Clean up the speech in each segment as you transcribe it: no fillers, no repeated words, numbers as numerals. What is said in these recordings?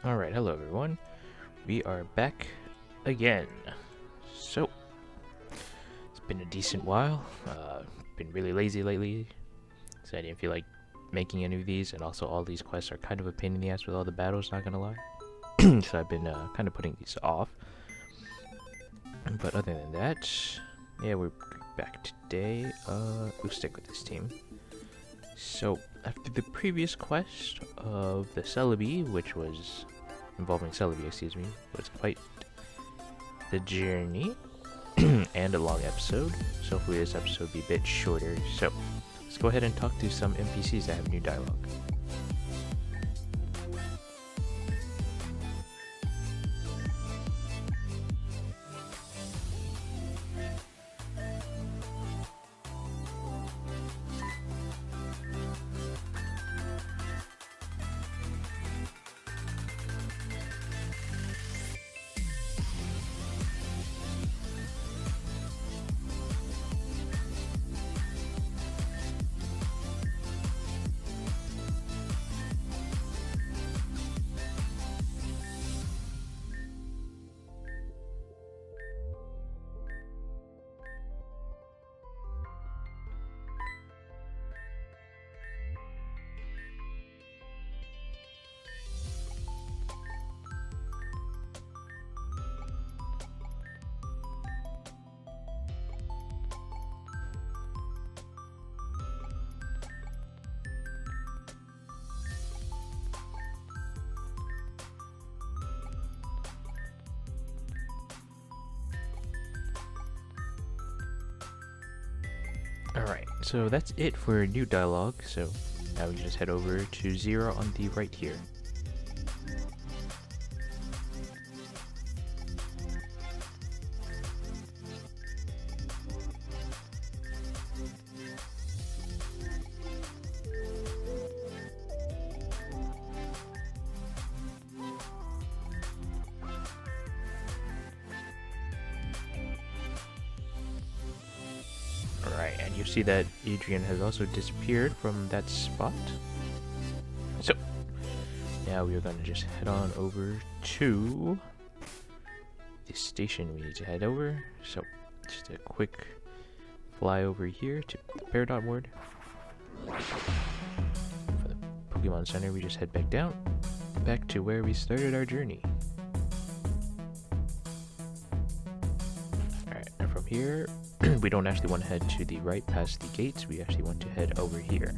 Alright, hello everyone. We are back again. So, it's been a decent while. Been really lazy lately, so I didn't feel like making any of these, and also all these quests are kind of a pain in the ass with all the battles, not gonna lie. So I've been kind of putting these off. But other than that, yeah, we're back today. We'll stick with this team. So, after the previous quest of the Celebi, which was involving Celebi, excuse me, was quite the journey and a long episode. So hopefully this episode will be a bit shorter. So let's go ahead and talk to some NPCs that have new dialogue. Alright, so that's it for new dialogue. So now we just head over to 0 on the right here. Alright, and you see that Adrian has also disappeared from that spot. So, now we are going to just head on over to the station we need to head over. So, just a quick fly over here to the Peridot Ward. For the Pokemon Center, we just head back down, back to where we started our journey. Alright, and from here, we don't actually want to head to the right past the gates, we actually want to head over here.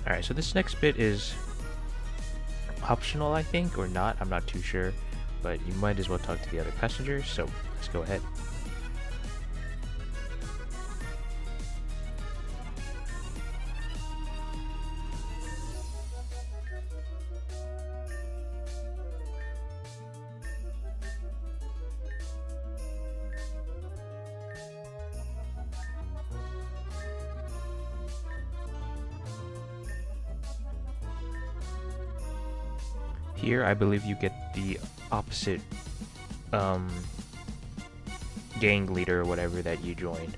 Alright, so this next bit is optional, I think, or not, I'm not too sure, but you might as well talk to the other passengers, so let's go ahead. Here, I believe you get the opposite gang leader or whatever that you joined.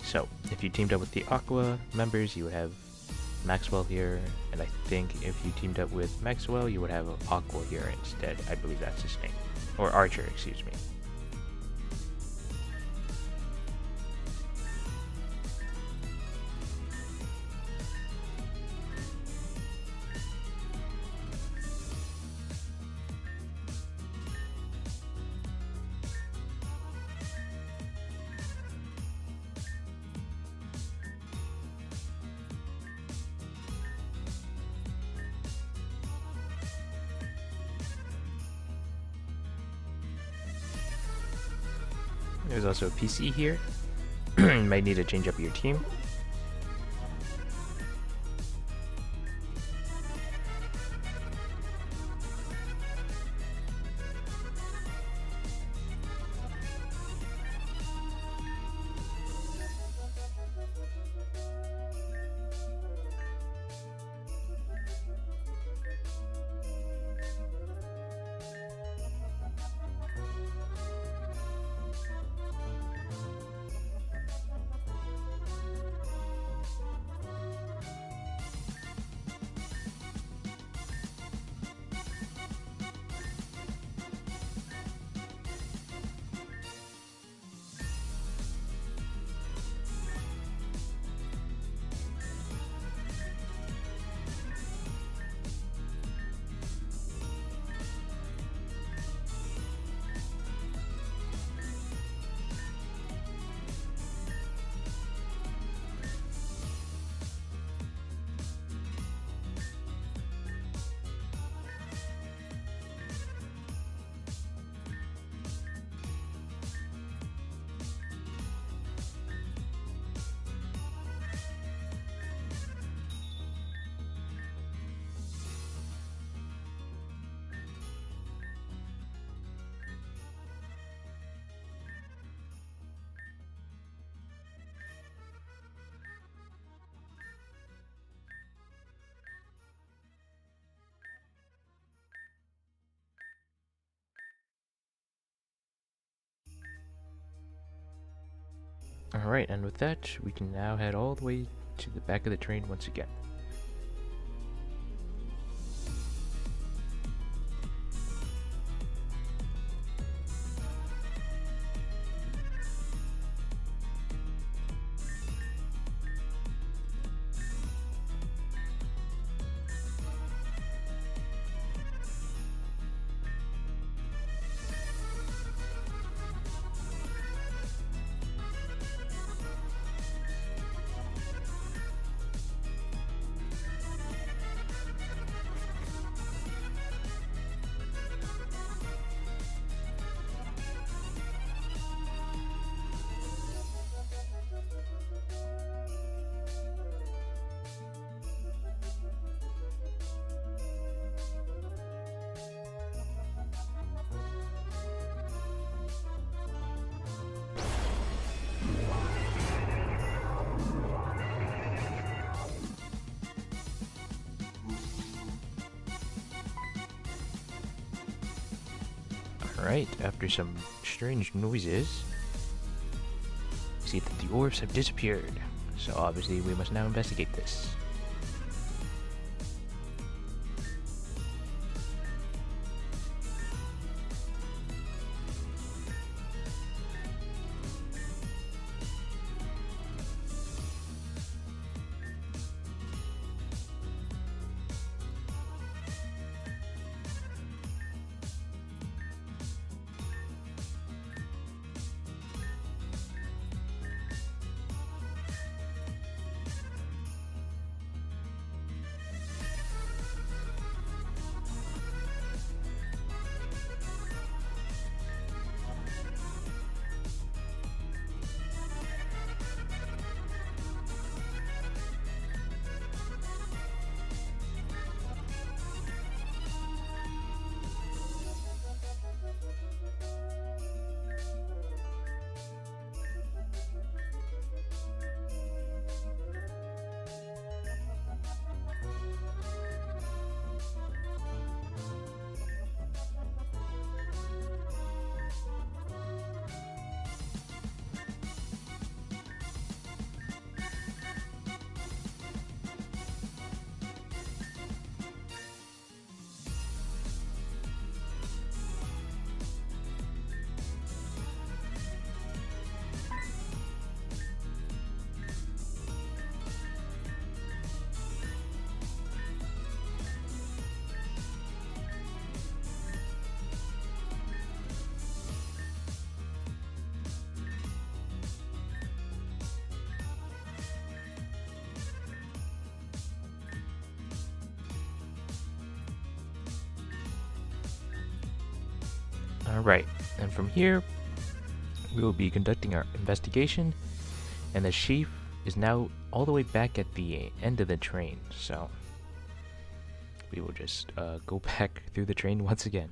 So, if you teamed up with the Aqua members, you would have Maxwell here, and I think if you teamed up with Maxwell, you would have Aqua here instead. I believe that's his name. Or Archer, excuse me. There's also a PC here. You might need to change up your team. Alright, and with that, we can now head all the way to the back of the train once again. Alright, after some strange noises, we see that the orbs have disappeared, so obviously we must now investigate this. Alright, and from here, we will be conducting our investigation, and the chief is now all the way back at the end of the train, so we will just go back through the train once again.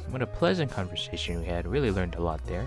What a pleasant conversation we had. Really learned a lot there.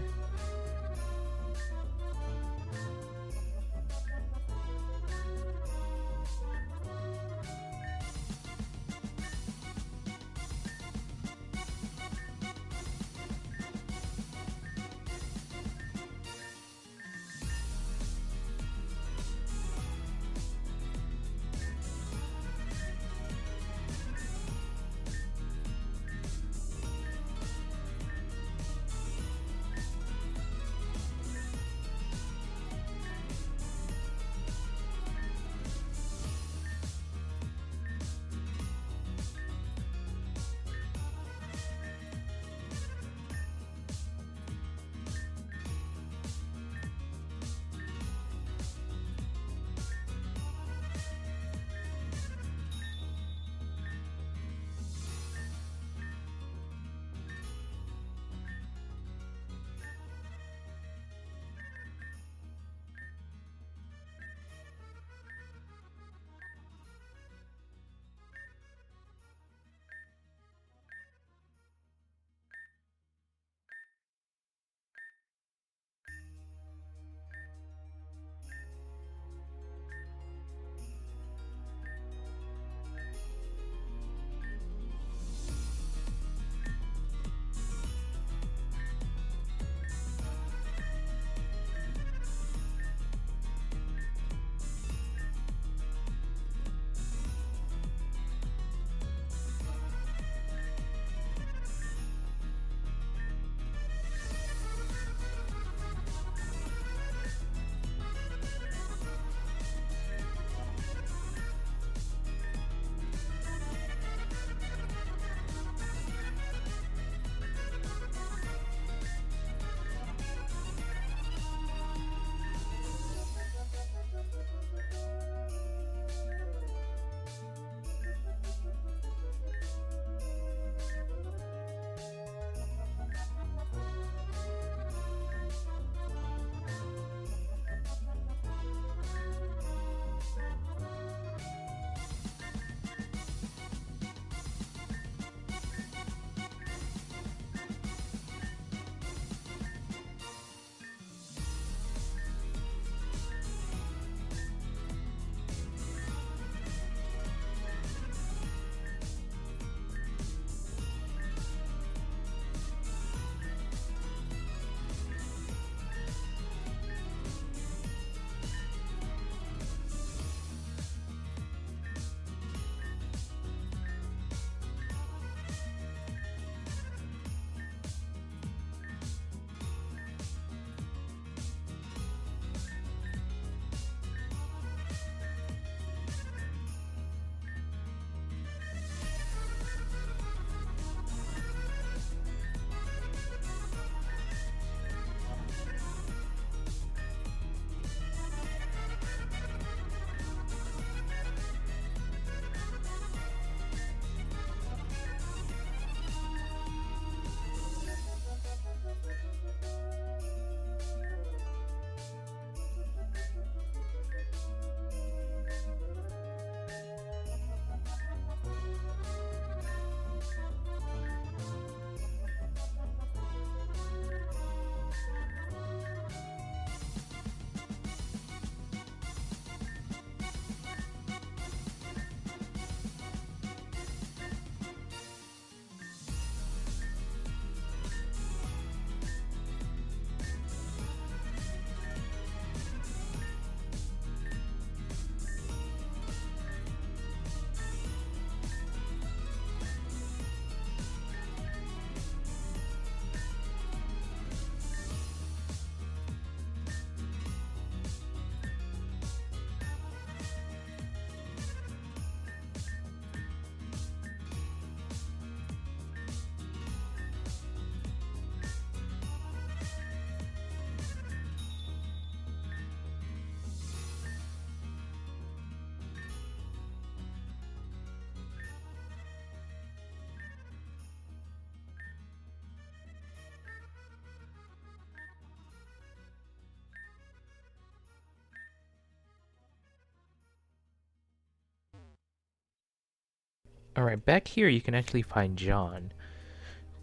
Alright, back here you can actually find John.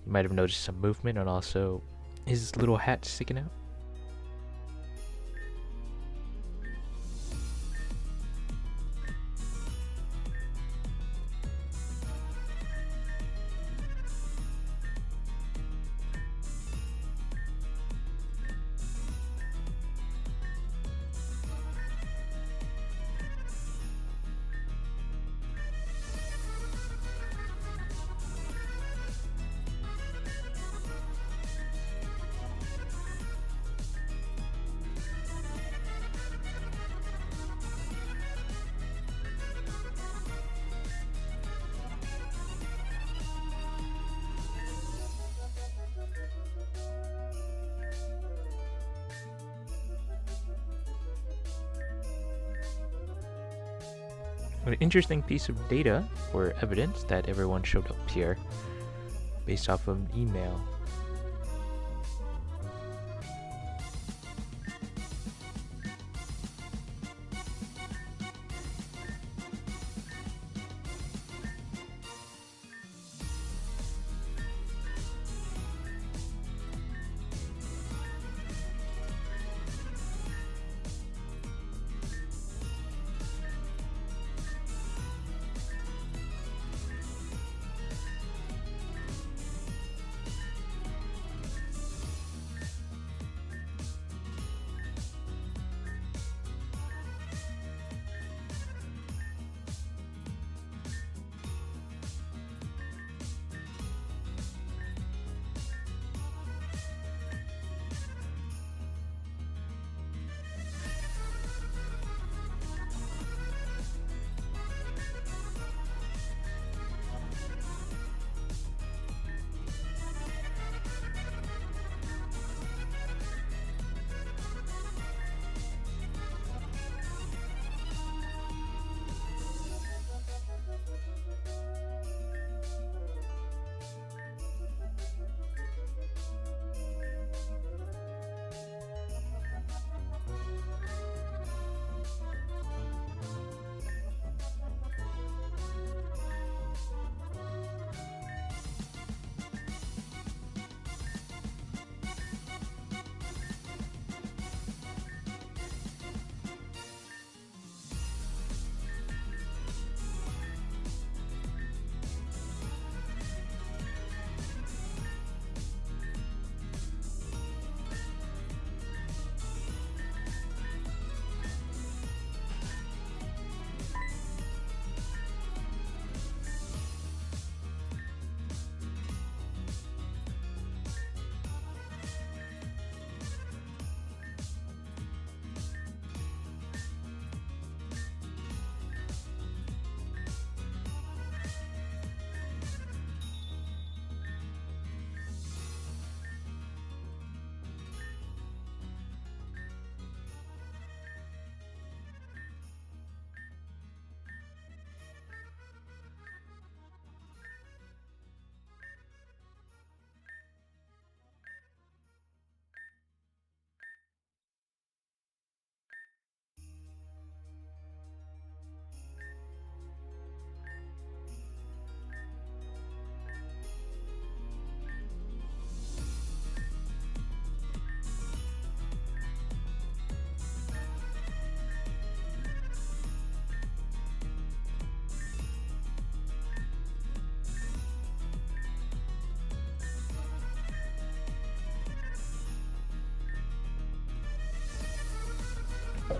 You might have noticed some movement and also his little hat sticking out. An interesting piece of data or evidence that everyone showed up here based off of an email.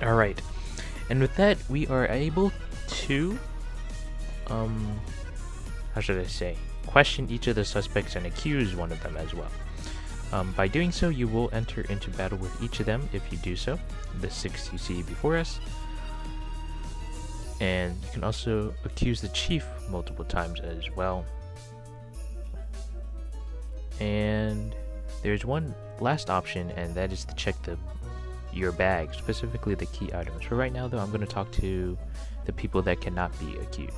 Alright, and with that, we are able to, how should I say, question each of the suspects and accuse one of them as well. By doing so, you will enter into battle with each of them if you do so, the 6 you see before us. And you can also accuse the chief multiple times as well. And there's one last option, and that is to check your bag, specifically the key items. For right now though, I'm going to talk to the people that cannot be accused.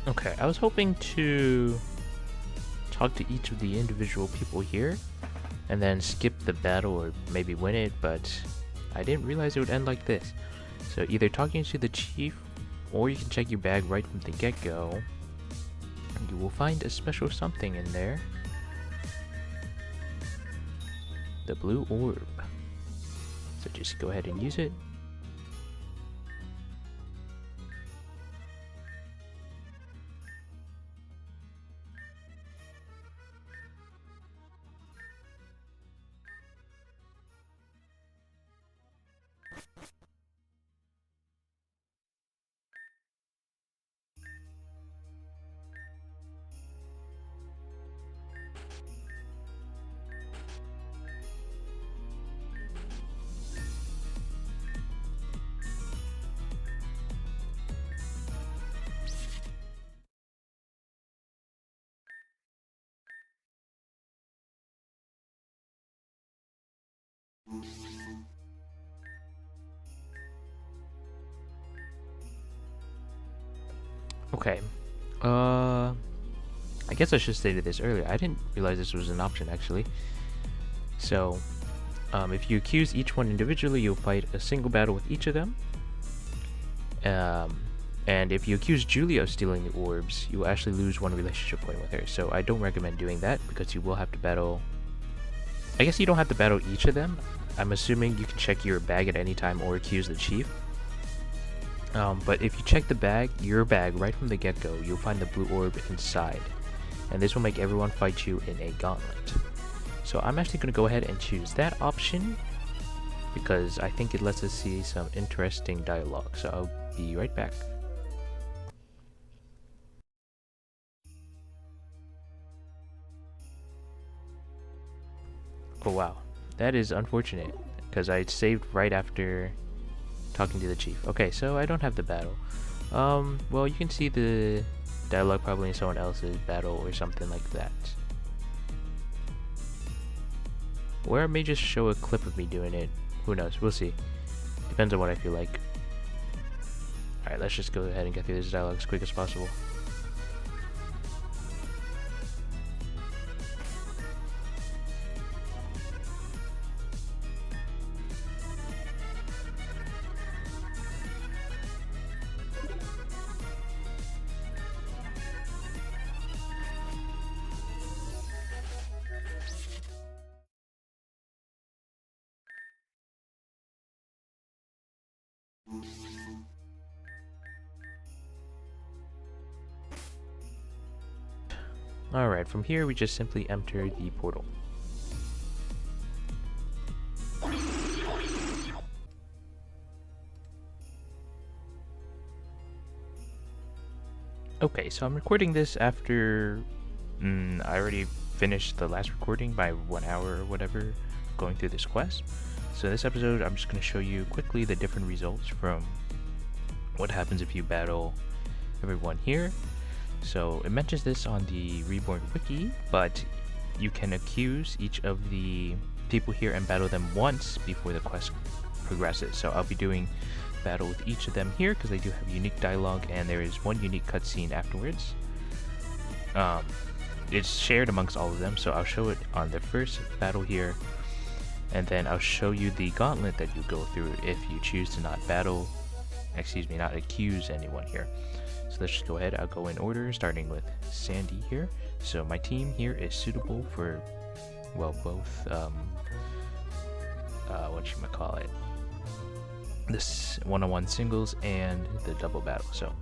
Okay, I was hoping to talk to each of the individual people here and then skip the battle or maybe win it, but I didn't realize it would end like this. So either talking to the chief, or you can check your bag right from the get-go. You will find a special something in there. The blue orb. So just go ahead and use it. Okay. I guess I should have stated this earlier. I didn't realize this was an option actually. So, if you accuse each one individually, you'll fight a single battle with each of them. And if you accuse Julia of stealing the orbs, you will actually lose one relationship point with her. So I don't recommend doing that because you will have to battle. I guess you don't have to battle each of them. I'm assuming you can check your bag at any time or accuse the chief. But if you check the bag, your bag, right from the get-go, you'll find the blue orb inside. And this will make everyone fight you in a gauntlet. So I'm actually going to go ahead and choose that option because I think it lets us see some interesting dialogue. So I'll be right back. Oh wow, that is unfortunate because I saved right after talking to the chief. Okay, so I don't have the battle. Well, you can see the dialogue probably in someone else's battle or something like that. Or I may just show a clip of me doing it. Who knows? We'll see. Depends on what I feel like. Alright, let's just go ahead and get through this dialogue as quick as possible. Alright, from here we just simply enter the portal. Okay, so I'm recording this after I already finished the last recording by 1 hour or whatever going through this quest. So this episode I'm just going to show you quickly the different results from what happens if you battle everyone here. So it mentions this on the Reborn wiki, but you can accuse each of the people here and battle them once before the quest progresses. So I'll be doing battle with each of them here because they do have unique dialogue and there is one unique cutscene afterwards. It's shared amongst all of them, so I'll show it on the first battle here, and then I'll show you the gauntlet that you go through if you choose to not not accuse anyone here. So let's just go ahead. I'll go in order, starting with Sandy here. So my team here is suitable for, well, both, this one-on-one singles and the double battle. So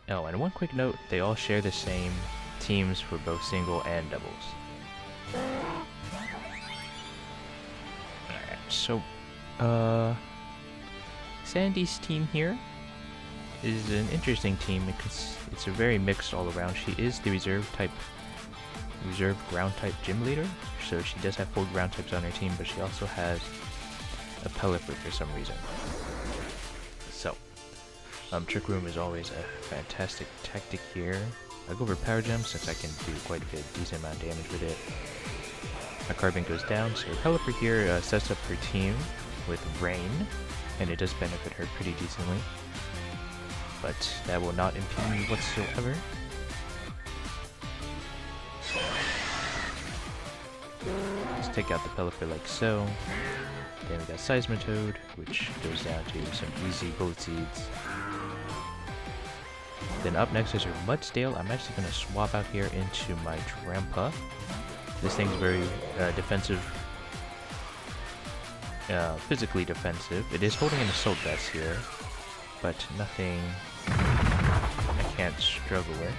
oh, and one quick note, they all share the same teams for both single and doubles. So, Sandy's team here is an interesting team because it's a very mixed all around. She is the reserve ground type gym leader, so she does have 4 ground types on her team, but she also has a Pelipper for some reason. So, Trick Room is always a fantastic tactic here. I'll go over Power Gem since I can do quite a decent amount of damage with it. My carbon goes down, so Pelipper here sets up her team with Rain, and it does benefit her pretty decently. But that will not impede me whatsoever. Let's take out the Pelipper like so. Then we got Seismitoad, which goes down to some easy Bullet Seeds. Then up next is her Mudsdale. I'm actually going to swap out here into my Drampa. This thing's very defensive, physically defensive. It is holding an Assault Vest here, but nothing I can't struggle with.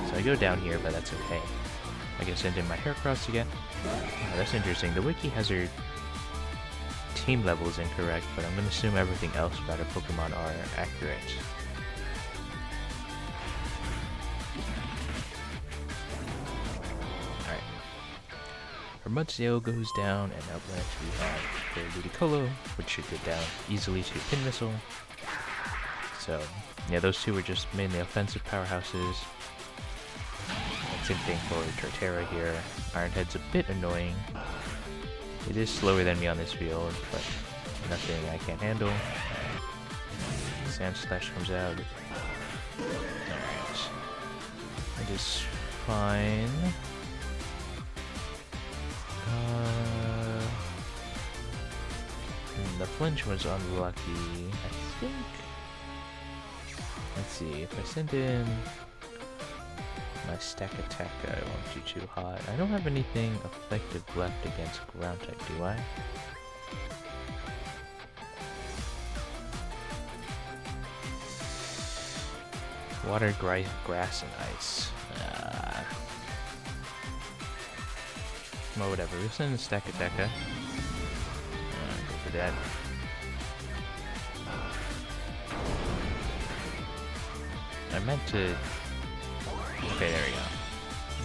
So I go down here, but that's okay. I can send in my Heracross again. Oh, that's interesting. The wiki has her team levels incorrect, but I'm going to assume everything else about her Pokemon are accurate. Alright. Her Mudsdale goes down, and up next we have her Ludicolo, which should go down easily to Pin Missile. So, yeah, those two were just mainly offensive powerhouses. Same thing for Torterra here. Ironhead's a bit annoying. It is slower than me on this field, but nothing I can't handle. Sand Slash comes out. Alright. That is fine. The flinch was unlucky, I think. Let's see, if I send in my Stack Attack, I won't do too hot. I don't have anything effective left against ground type, do I? Water, grass, and ice. Well, whatever. We'll send a Stack Attack. Go for that. I meant to... Okay, there we go.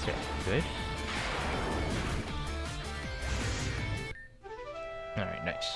Okay, good. Alright, nice.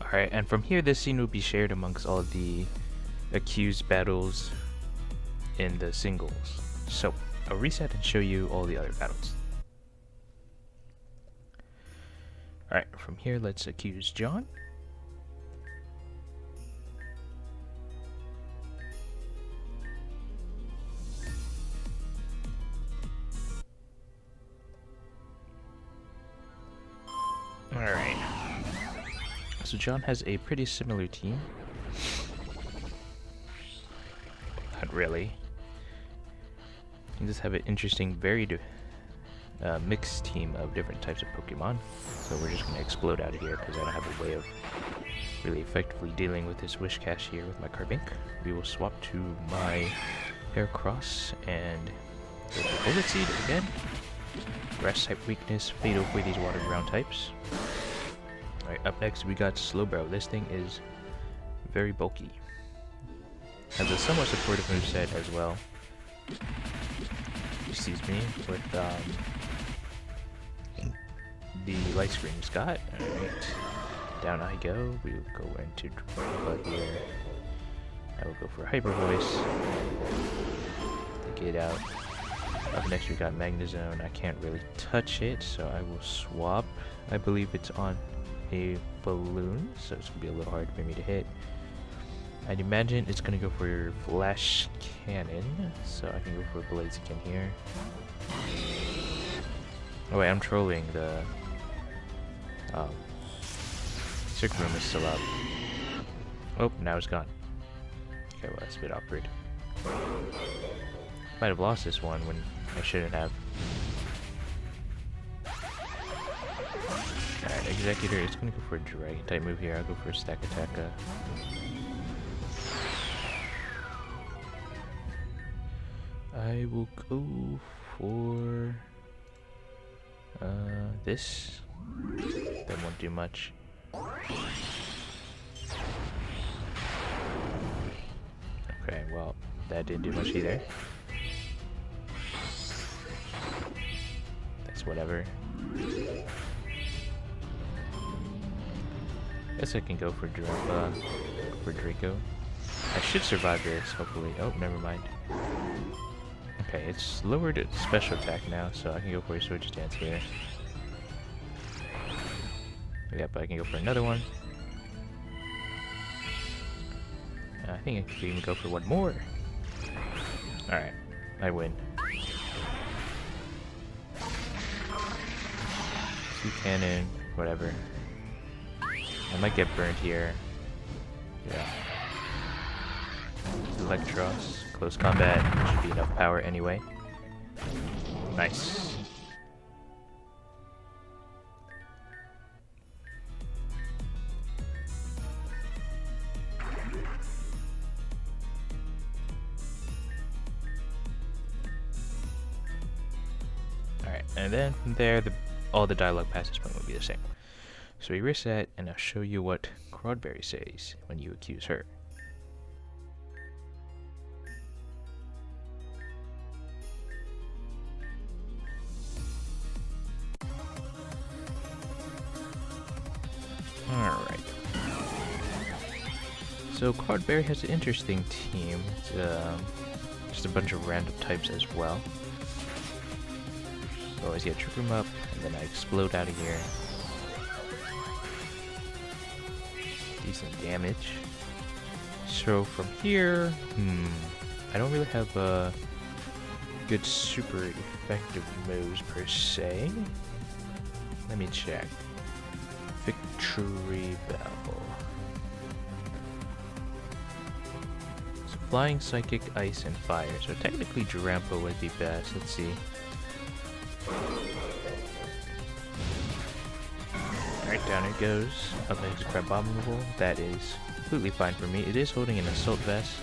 Alright, and from here this scene will be shared amongst all the accused battles in the singles. So, I'll reset and show you all the other battles. Alright, from here let's accuse John. Alright. So John has a pretty similar team. Not really. You just have an interesting, varied, mixed team of different types of Pokemon. So we're just going to explode out of here because I don't have a way of really effectively dealing with this Wishcash here with my Carbink. We will swap to my Heracross and go for Bullet Seed again. Grass type weakness, fatal for these water ground types. Alright, up next we got Slowbro. This thing is very bulky. Has a somewhat supportive moveset as well. Excuse me, with the Light Screen Scott. Alright, down I go. We will go into Hoopa here. I will go for Hyper Voice. Get out. Up next we got Magnezone. I can't really touch it, so I will swap. I believe it's on a balloon, so it's gonna be a little hard for me to hit. I'd imagine it's gonna go for Flash Cannon, so I can go for Blaziken here. Oh wait, I'm trolling. The Sick Room is still up. Oh, now it's gone. Okay, well that's a bit awkward. Might have lost this one when I shouldn't have. Alright, Executor is gonna go for a Dragon type move here. I'll go for a Stack Attacka. I will go for this. That won't do much. Okay, well, that didn't do much either. That's whatever. Guess I can go for Draco. I should survive this, hopefully. Oh, never mind. Okay, it's lowered its special attack now, so I can go for a Switch Stance here. Yep, I can go for another one. I think I can even go for one more. Alright, I win. Sea Cannon, whatever. I might get burned here. Yeah. Electros, close combat, should be enough power anyway. Nice. Alright, and then from there, all the dialogue past this point will be the same. So we reset, and I'll show you what Crawdberry says when you accuse her. Alright. So Crawdberry has an interesting team. It's just a bunch of random types as well. So always get Trick Room up, and then I explode out of here. Decent damage. So from here, I don't really have good super effective moves per se. Let me check. Victory Bell. So Flying, Psychic, Ice, and Fire. So technically Drampa would be best. Let's see. Alright, down it goes. Up next is Crabominable. That is completely fine for me. It is holding an Assault Vest,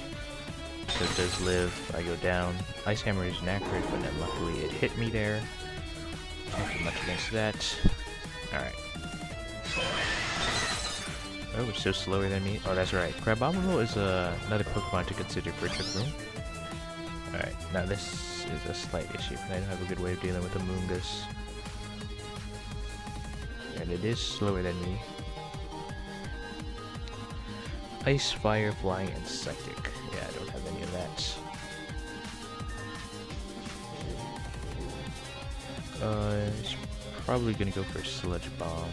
so it does live. I go down. Ice Hammer is inaccurate, but then luckily it hit me there. Can't do much against that. Alright. Oh, it's so slower than me. Oh, that's right. Crabominable is another Pokemon to consider for Trick Room. Alright, now this is a slight issue. I don't have a good way of dealing with the Moongus. And it is slower than me. Ice, Fire, Flying, and Psychic. Yeah, I don't have any of that. He's probably gonna go for a Sludge Bomb.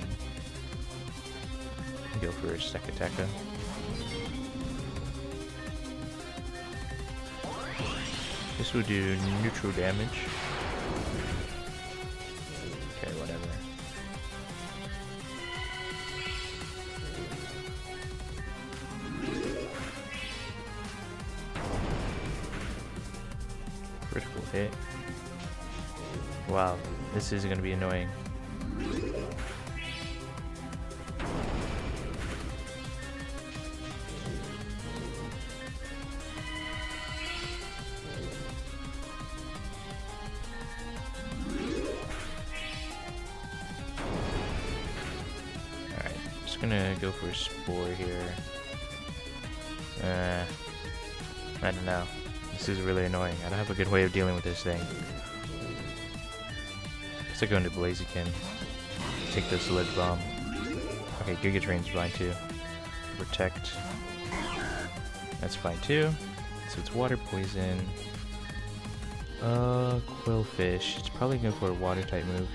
Go for a Sekateka. This will do neutral damage. Okay, whatever. Critical hit. Wow, this is gonna be annoying. Alright, just gonna go for a Spore here. I don't know. This is really annoying. I don't have a good way of dealing with this thing. Let's go into Blaziken. Take the Sludge Bomb. Okay, Giga Drain's fine too. Protect. That's fine too. So it's Water Poison. Quillfish. It's probably going for a Water type move.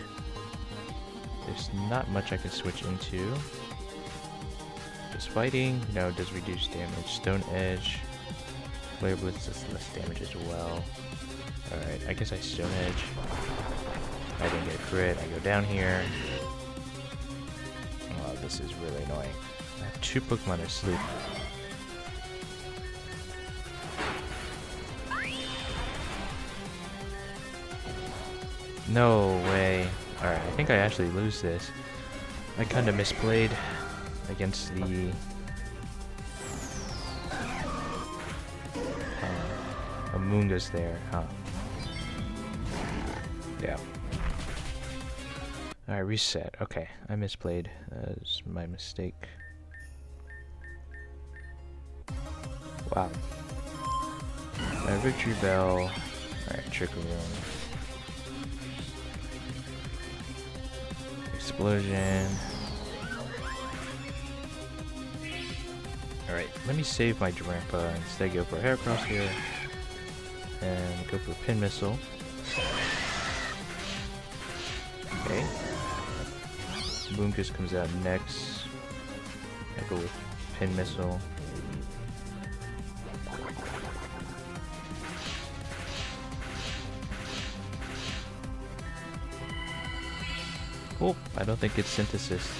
There's not much I can switch into. Does Fighting? No, it does reduce damage. Stone Edge. Flare Blitz does less damage as well. Alright, I guess I Stone Edge. I didn't get a crit. I go down here. Oh, this is really annoying. I have 2 Pokemon asleep. No way. Alright, I think I actually lose this. I kinda misplayed against the... Amoonguss there, huh? Yeah. Alright, reset. Okay, I misplayed. That's my mistake. Wow. Victory Bell. Alright, Trick Room. Explosion. Alright, let me save my Drampa. Instead go for Heracross here. And go for Pin Missile. Okay. Amoonguss comes out next. I go with Pin Missile. Oh, I don't think it's Synthesis.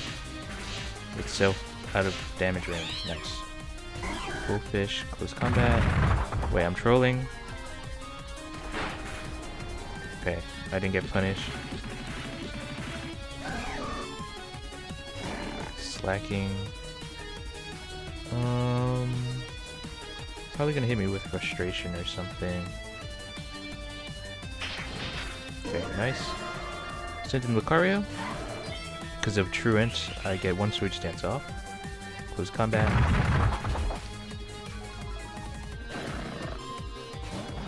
It's so out of damage range. Nice. Bullfish, close combat. Wait, I'm trolling. Okay, I didn't get punished. Slacking. Probably gonna hit me with Frustration or something. Okay, nice. Sent in Lucario. Because of Truant, I get 1 Switch Dance off. Close combat.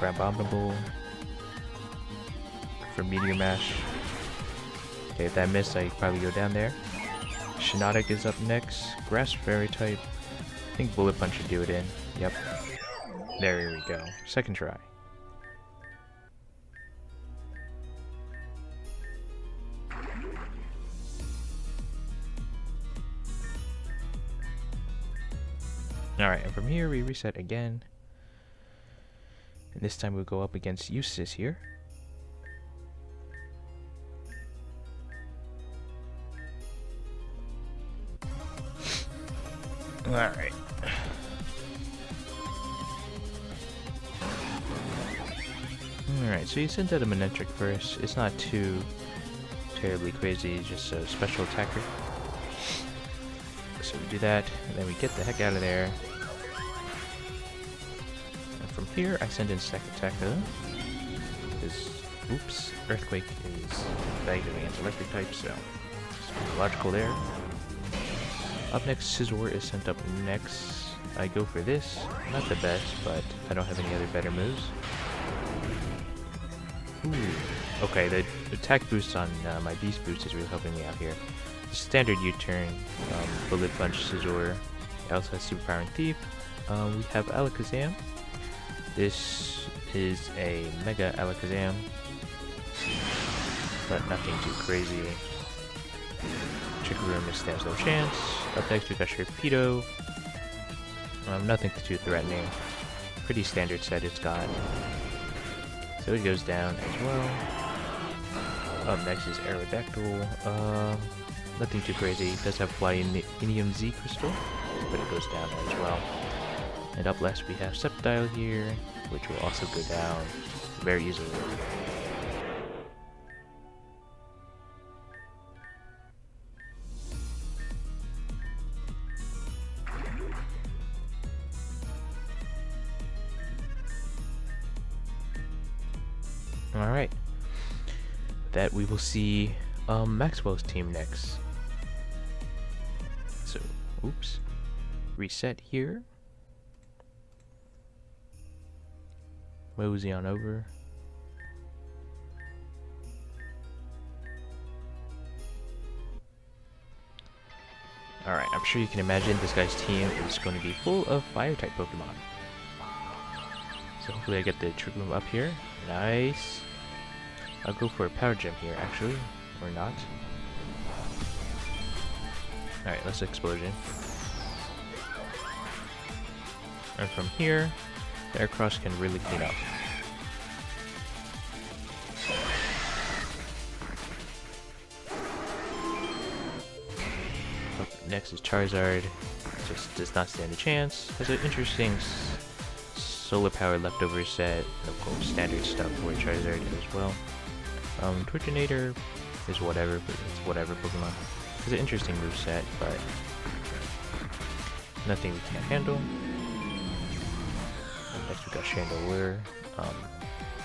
Abominable. For Meteor Mash. Okay, if that missed, I probably go down there. Shiinotic is up next. Grass Fairy type. I think Bullet Punch should do it in. Yep. There we go. Second try. Alright, and from here we reset again. And this time we'll go up against Eustace here. Alright. Alright, so you sent out a Manectric first. It's not too terribly crazy, just a special attacker. So we do that, and then we get the heck out of there. And from here, I send in Sekateka. Because, oops, Earthquake is effective against electric type, so it's logical there. Up next, Scizor is sent up next. I go for this. Not the best, but I don't have any other better moves. Ooh. Okay, the attack boost on my Beast Boost is really helping me out here. Standard U-turn, Bullet Punch Scizor, It also has Superpower and Thief. We have Alakazam. This is a Mega Alakazam, but nothing too crazy. Trick Room stands no chance. Up next we got Sharpedo. Nothing too threatening. Pretty standard set it's got. So it goes down as well. Up next is Aerodactyl. Nothing too crazy. It does have Flyinium Z Crystal, but it goes down as well. And up last we have Sceptile here, which will also go down very easily. Alright. That we will see Maxwell's team next. So, oops. Reset here. Mosey on over. Alright, I'm sure you can imagine this guy's team is going to be full of fire-type Pokemon. So hopefully I get the Trick Room up here. Nice. I'll go for a Power Gem here, actually. Or not. Alright, let's Explosion. And from here, the Aircross can really clean up. Next is Charizard. Just does not stand a chance. Has an interesting solar power leftover set. Of course, standard stuff for Charizard as well. Tortinator is whatever, but it's whatever Pokemon. It's an interesting moveset, but nothing we can't handle. Next we got Chandelure.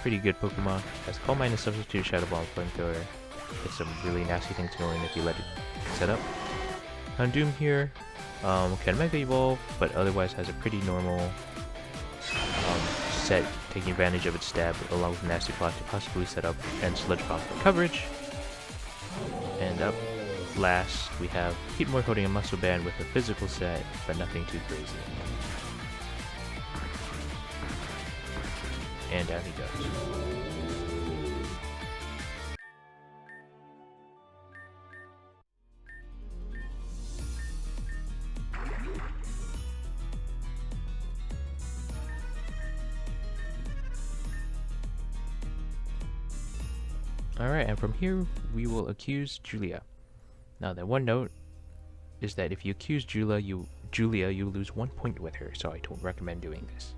Pretty good Pokemon. Has Calm Mind as substitute, Shadow Ball, Flamethrower. It's a really nasty thing to go in if you let it set up. Houndoom here can Mega Evolve, but otherwise has a pretty normal set, taking advantage of its stab along with Nasty Plot to possibly set up and Sludge Bomb for coverage. And up last we have Heatmore holding a Muscle Band with a physical set, but nothing too crazy. And down he goes. Alright, and from here we will accuse Julia. Now the one note is that if you accuse Julia, you lose 1 point with her, so I don't recommend doing this.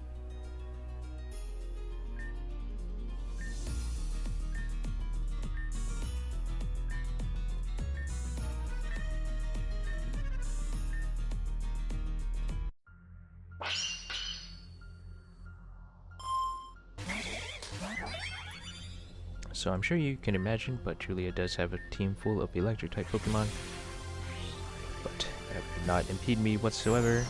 So I'm sure you can imagine, but Julia does have a team full of electric-type Pokemon. But that would not impede me whatsoever.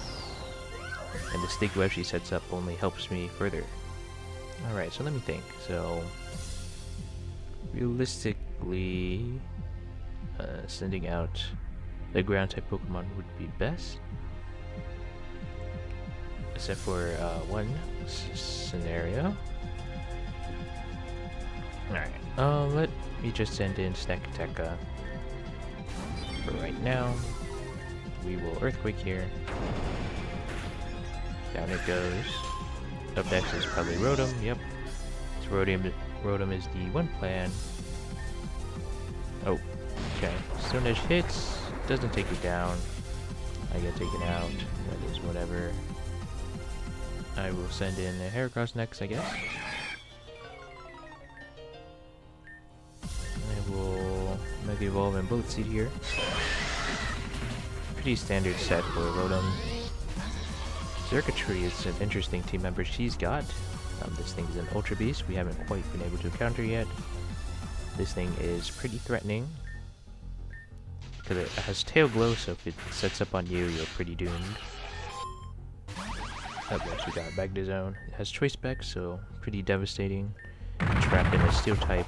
And the Stick Web she sets up only helps me further. Alright, so let me think. So, realistically, sending out the Ground-type Pokemon would be best. Except for one scenario. Alright, let me just send in Sneckateca for right now. We will Earthquake here. Down it goes. Up next is probably Rotom, yep. So Rotom is the one plan. Oh, okay. Stone Edge hits, doesn't take it down. I get taken out, that is whatever. I will send in a Heracross next, I guess. Mega Evolve and Bullet Seed here. Pretty standard set for Rotom. Circuitry is an interesting team member she's got. This thing is an Ultra Beast. We haven't quite been able to counter yet. This thing is pretty threatening because it has Tail Glow, so if it sets up on you, you're pretty doomed. Up next we got Magnezone. It has Choice Spec, so pretty devastating. Trapped in a Steel type.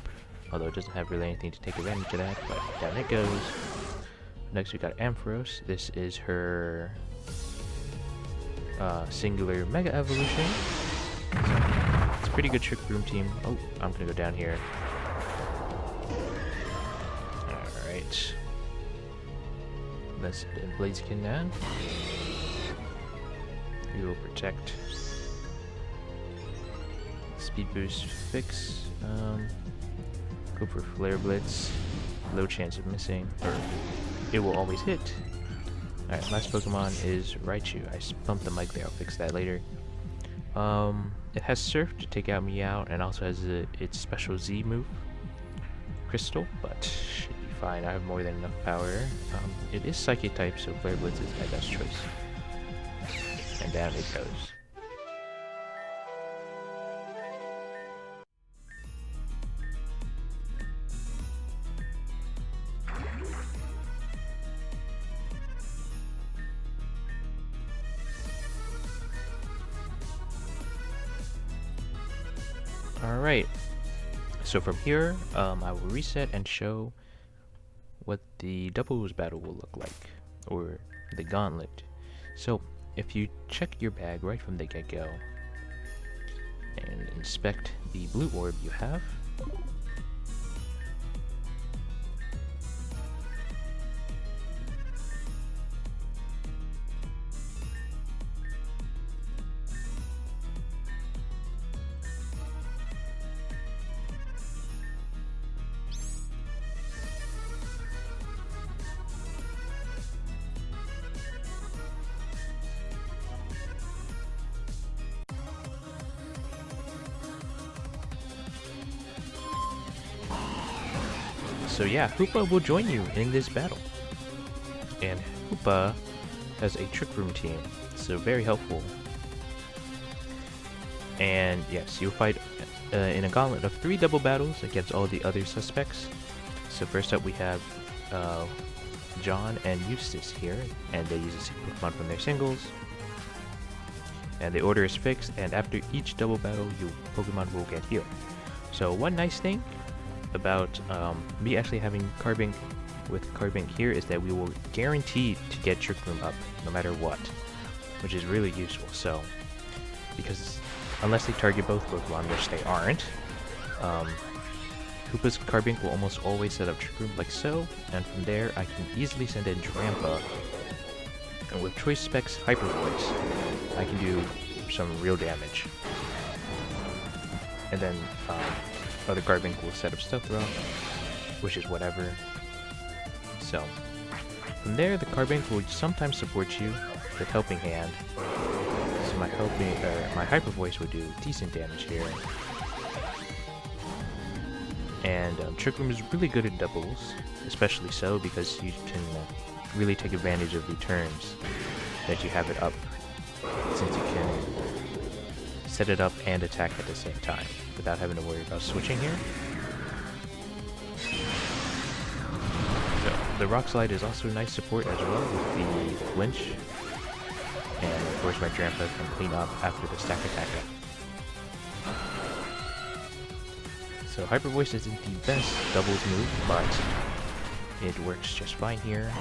Although it doesn't have really anything to take advantage of that, but down it goes. Next we got Ampharos. This is her singular Mega Evolution. It's a pretty good Trick Room team. Oh, I'm gonna go down here. Alright. Let's Blaziken now. We will protect. Speed boost fix. Go for Flare Blitz. Low chance of missing, or it will always hit. Alright, last Pokemon is Raichu. I bumped the mic there, I'll fix that later. It has Surf to take out Meow, and also has its special Z move, Crystal, but should be fine. I have more than enough power. It is Psychic type, so Flare Blitz is my best choice. And down it goes. Alright, so from here, I will reset and show what the doubles battle will look like, or the gauntlet. So, if you check your bag right from the get-go, and inspect the blue orb you have, so yeah, Hoopa will join you in this battle. And Hoopa has a Trick Room team, so very helpful. And yes, you'll fight in a gauntlet of 3 double battles against all the other suspects. So first up we have John and Eustace here, and they use a single Pokemon from their singles. And the order is fixed, and after each double battle, your Pokemon will get healed. So one nice thing about me actually having Carbink with Carbink here is that we will guarantee to get Trick Room up no matter what, which is really useful. So, because unless they target both Pokemon, which they aren't, Hoopa's Carbink will almost always set up Trick Room like so, and from there I can easily send in Trampa, and with Choice Specs Hyper Voice, I can do some real damage. And then other Carbink will set up Stealth Rock, which is whatever. So, from there the Carbink will sometimes support you with Helping Hand. So my Hyper Voice will do decent damage here. And Trick Room is really good at doubles, especially so because you can really take advantage of the turns that you have it up, since you can set it up and attack at the same time without having to worry about switching here. So the Rock Slide is also nice support as well with the flinch, and of course my Trampa can clean up after the stack attack up. So Hyper Voice isn't the best doubles move, but it works just fine here.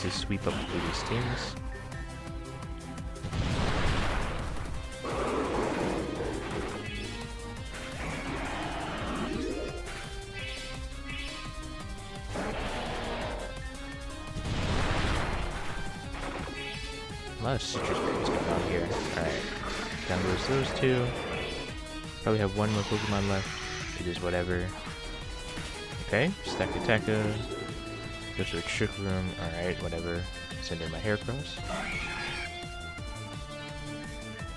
To sweep up through these teams. A lot of citrus berries going on here. Alright, down goes those 2. Probably have one more Pokemon left. It is whatever. Okay, Stack Attacker. Goes to a Trick Room. Alright, whatever. Send in my Heracross.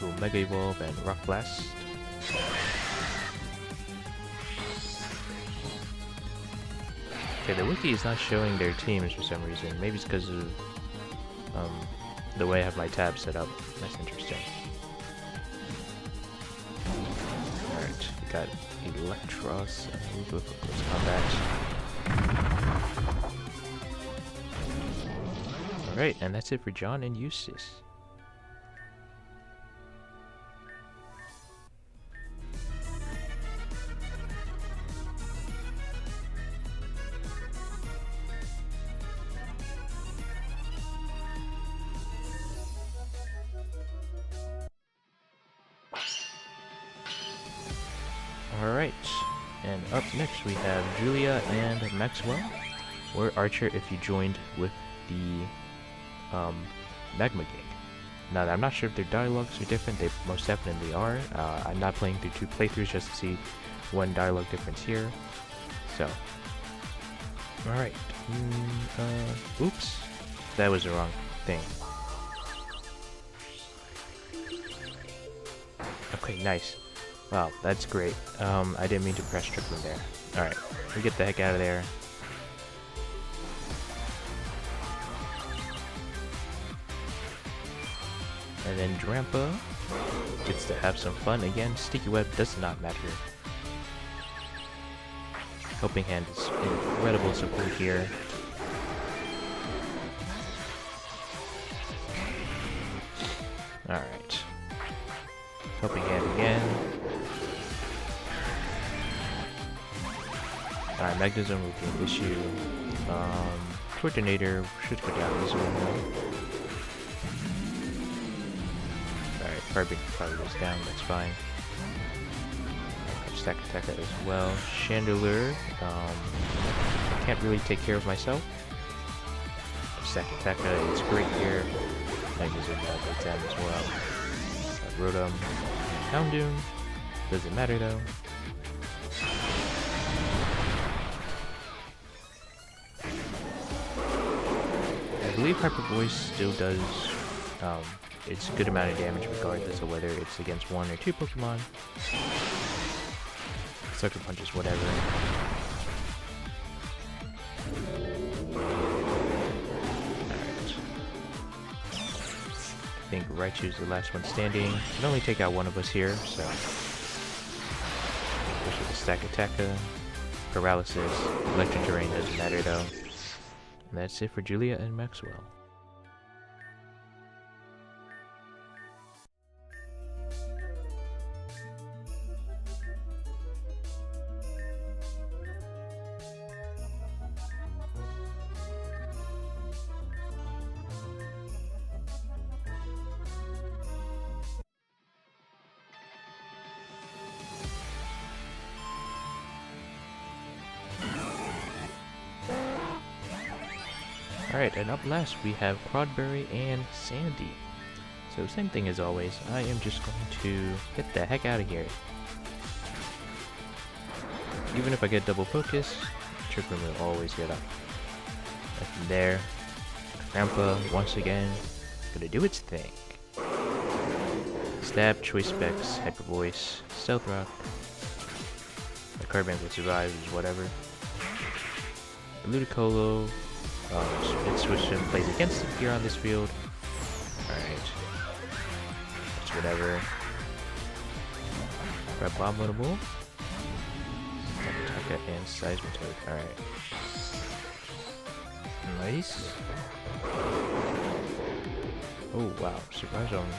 We'll Mega Evolve and Rock Blast. Okay, the wiki is not showing their teams for some reason. Maybe it's because of the way I have my tabs set up. That's interesting. Alright, we got Electros and we'll go for close combat. Alright, and that's it for John and Eustace. Alright, and up next we have Julia and Maxwell, or Archer if you joined with the Magma Gang. Now, I'm not sure if their dialogues are different, they most definitely are. I'm not playing through 2 playthroughs just to see one dialogue difference here. So, alright. Oops. That was the wrong thing. Okay, nice. Wow, that's great. I didn't mean to press tripling there. Alright, we get the heck out of there. And then Drampa gets to have some fun again. Sticky Web does not matter. Helping Hand is incredible support here. Alright. Helping Hand again. Alright, Magnetism will be an issue. Coordinator should go down this one though. Alright, Carbon probably goes down, that's fine. Stack attack that as well. Chandelier, I can't really take care of myself. Stack attack is great here. Magnetism goes down as well. Rotom, Houndoom, doesn't matter though. I believe Hyper Voice still does it's a good amount of damage regardless of whether it's against 1 or 2 Pokemon. Sucker Punches, whatever. Alright. I think Raichu's the last one standing. Can only take out one of us here, so. Push with the Stack Attacker. Paralysis. Electric Terrain doesn't matter though. And that's it for Julia and Maxwell. Alright, and up last we have Crodberry and Sandy. So same thing as always, I am just going to get the heck out of here. Even if I get double focus, Trick Room will always get up. And from there, Grandpa, once again, gonna do its thing. Stab, Choice Specs, Hyper Voice, Stealth Rock. The Carbon will survive, is whatever. Ludicolo. It switched and plays against it here on this field. Alright. That's whatever. Abominable. Attack and Seismitoad. Alright. Nice. Oh wow, Surprise Zone.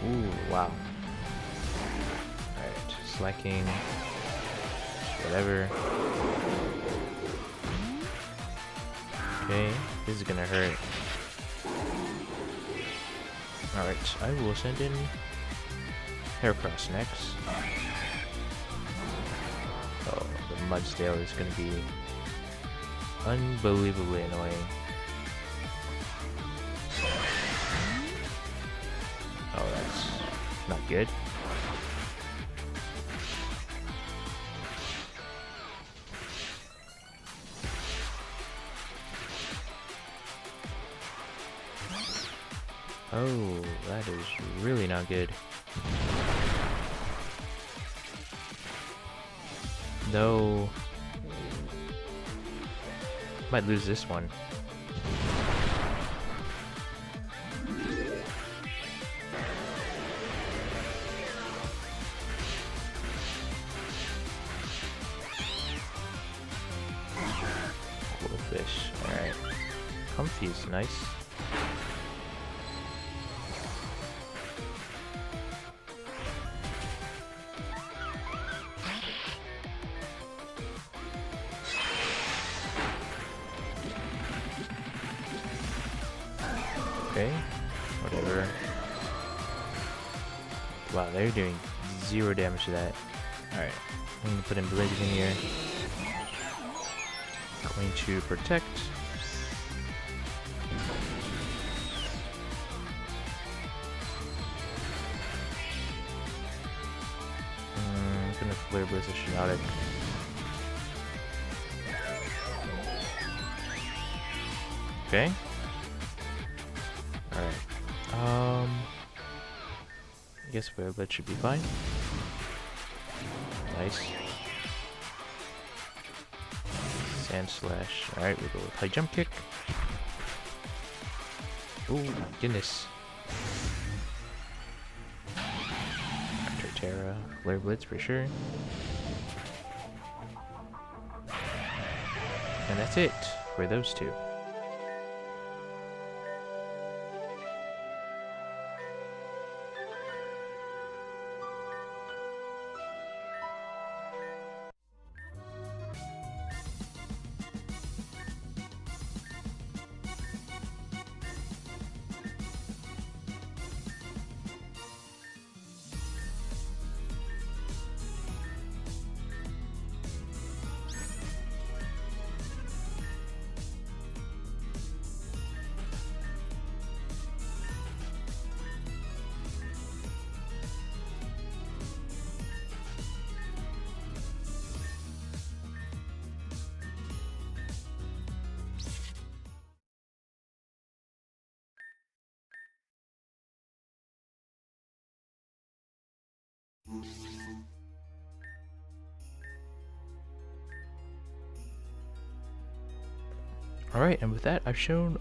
Ooh, wow. Alright, Slacking. Whatever. Okay, this is gonna hurt. Alright, I will send in Heracross next. Oh, the Mudsdale is gonna be unbelievably annoying. Oh, that's not good. Oh, that is really not good. Though, might lose this one. Cool fish. Alright. Comfy is nice. Okay, whatever. Wow, they're doing 0 damage to that. Alright, I'm gonna put in Blaze in here. Going to protect. I'm gonna Flare Blitz a Shinotic. Okay. Alright. I guess Flare Blitz should be fine. Nice. Sand Slash. Alright, we'll go with High Jump Kick. Oh, goodness. Umbral Terra. Flare Blitz for sure. And that's it for those two. Alright, and with that, I've shown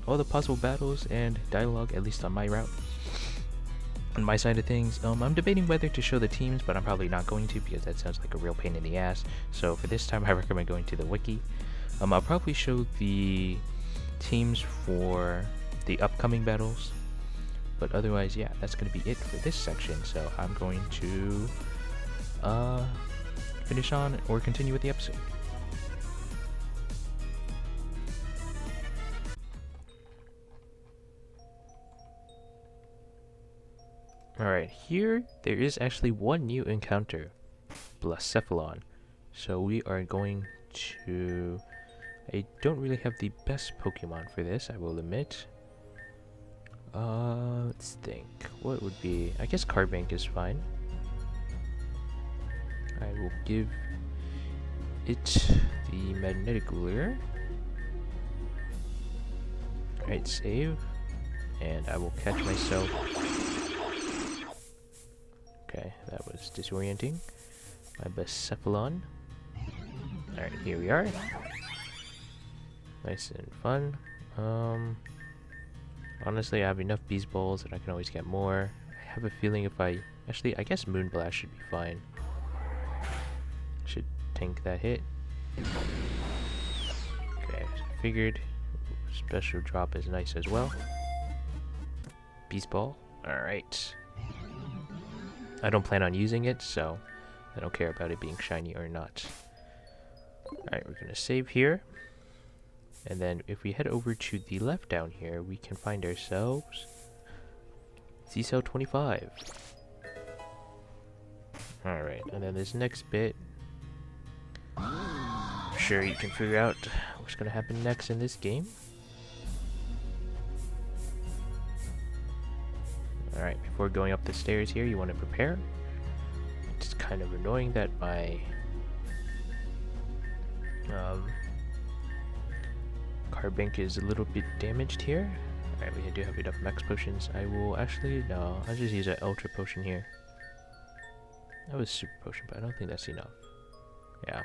all the possible battles and dialogue, at least on my route. On my side of things, I'm debating whether to show the teams, but I'm probably not going to because that sounds like a real pain in the ass. So for this time, I recommend going to the wiki. I'll probably show the teams for the upcoming battles, but otherwise, yeah, that's going to be it for this section. So I'm going to finish on or continue with the episode. Alright, here there is actually one new encounter, Blacephalon. So we are going to... I don't really have the best Pokemon for this, I will admit. Let's think. What would be... I guess Carbink is fine. I will give it the Magnetic Lure. Alright, save. And I will catch myself. Okay, that was disorienting. My Blacephalon. Alright, here we are. Nice and fun. Honestly, I have enough Beast Balls and I can always get more. I have a feeling if I... Actually, I guess Moonblast should be fine. Should tank that hit. Okay, figured. Special drop is nice as well. Beast Ball. Alright. I don't plan on using it, so I don't care about it being shiny or not. Alright, we're going to save here. And then if we head over to the left down here, we can find ourselves ZCell 25. Alright, and then this next bit, I'm sure you can figure out what's going to happen next in this game. Alright, before going up the stairs here, you want to prepare. It's kind of annoying that my Carbink is a little bit damaged here. Alright, we do have enough max potions. I will actually, no, I'll just use an ultra potion here. That was super potion, but I don't think that's enough. Yeah.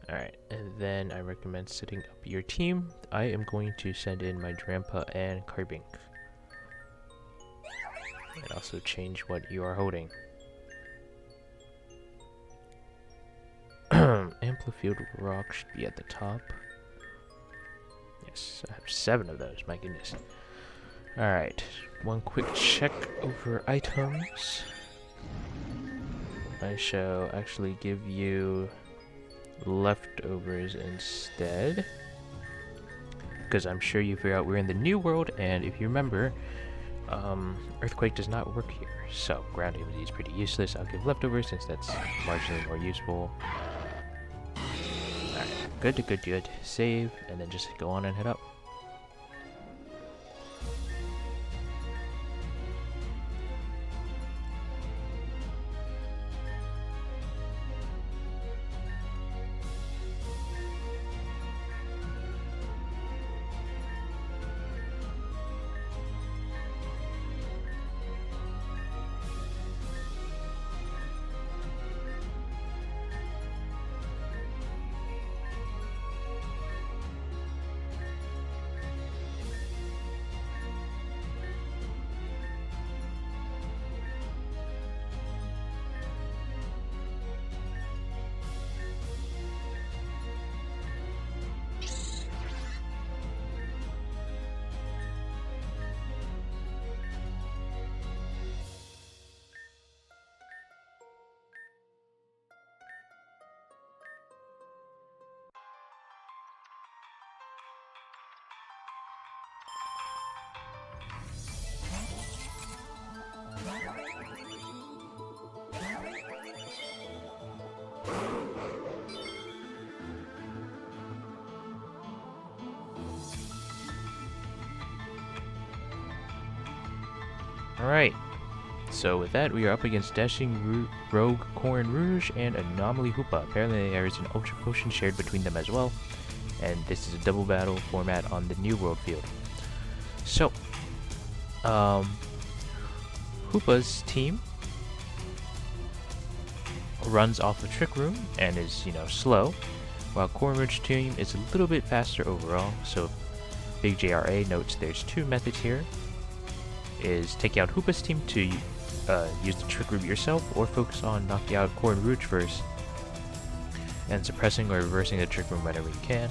Alright, and then I recommend setting up your team. I am going to send in my Drampa and Carbink. And also change what you are holding. Amplified Rock should be at the top. Yes, I have 7 of those, my goodness. Alright, one quick check over items. I shall actually give you leftovers instead. Because I'm sure you figure out we're in the new world, and if you remember, Earthquake does not work here, so ground immunity is pretty useless. I'll give leftovers since that's marginally more useful. Alright, good. Save, and then just go on and head up. Alright, so with that, we are up against Dashing Rogue Corin-Rouge and Anomaly Hoopa. Apparently there is an Ultra Potion shared between them as well, and this is a double battle format on the New World field. So, Hoopa's team runs off of Trick Room and is, slow, while Corin-Rouge's team is a little bit faster overall. So, Big JRA notes there's two methods here. Is take out Hoopa's team to use the Trick Room yourself, or focus on knocking out Corin-Rouge first and suppressing or reversing the Trick Room whenever you can.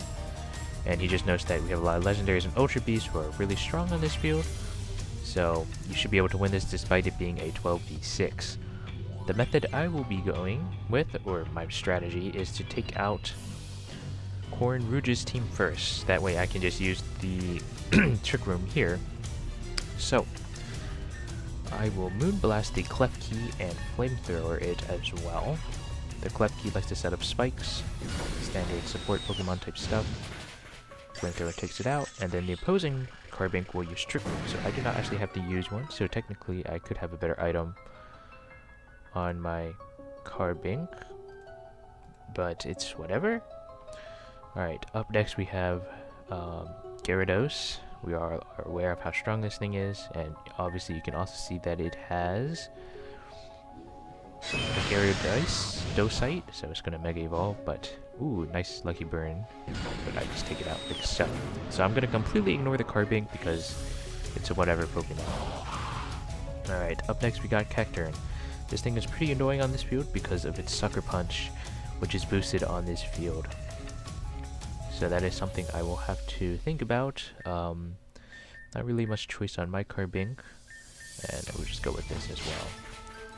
And he just notes that we have a lot of legendaries and Ultra Beasts who are really strong on this field, so you should be able to win this despite it being a 12v6. The method I will be going with, or my strategy, is to take out Corin-Rouge's team first. That way I can just use the Trick Room here. So, I will Moonblast the Clef Key and Flamethrower it as well. The Clef Key likes to set up spikes, standard support Pokemon type stuff. Flamethrower takes it out, and then the opposing Carbink will use Trick Room. So I do not actually have to use one, so technically I could have a better item on my Carbink, but it's whatever. Alright, up next we have Gyarados. We are aware of how strong this thing is, and obviously you can also see that it has a Gyarados, so it's going to Mega Evolve, but ooh, nice Lucky Burn, but I just take it out like so. So I'm going to completely ignore the Carbink because it's a whatever Pokemon. Alright, up next we got Cacturne. This thing is pretty annoying on this field because of its Sucker Punch, which is boosted on this field. So that is something I will have to think about. Not really much choice on my Carbink, and I will just go with this as well.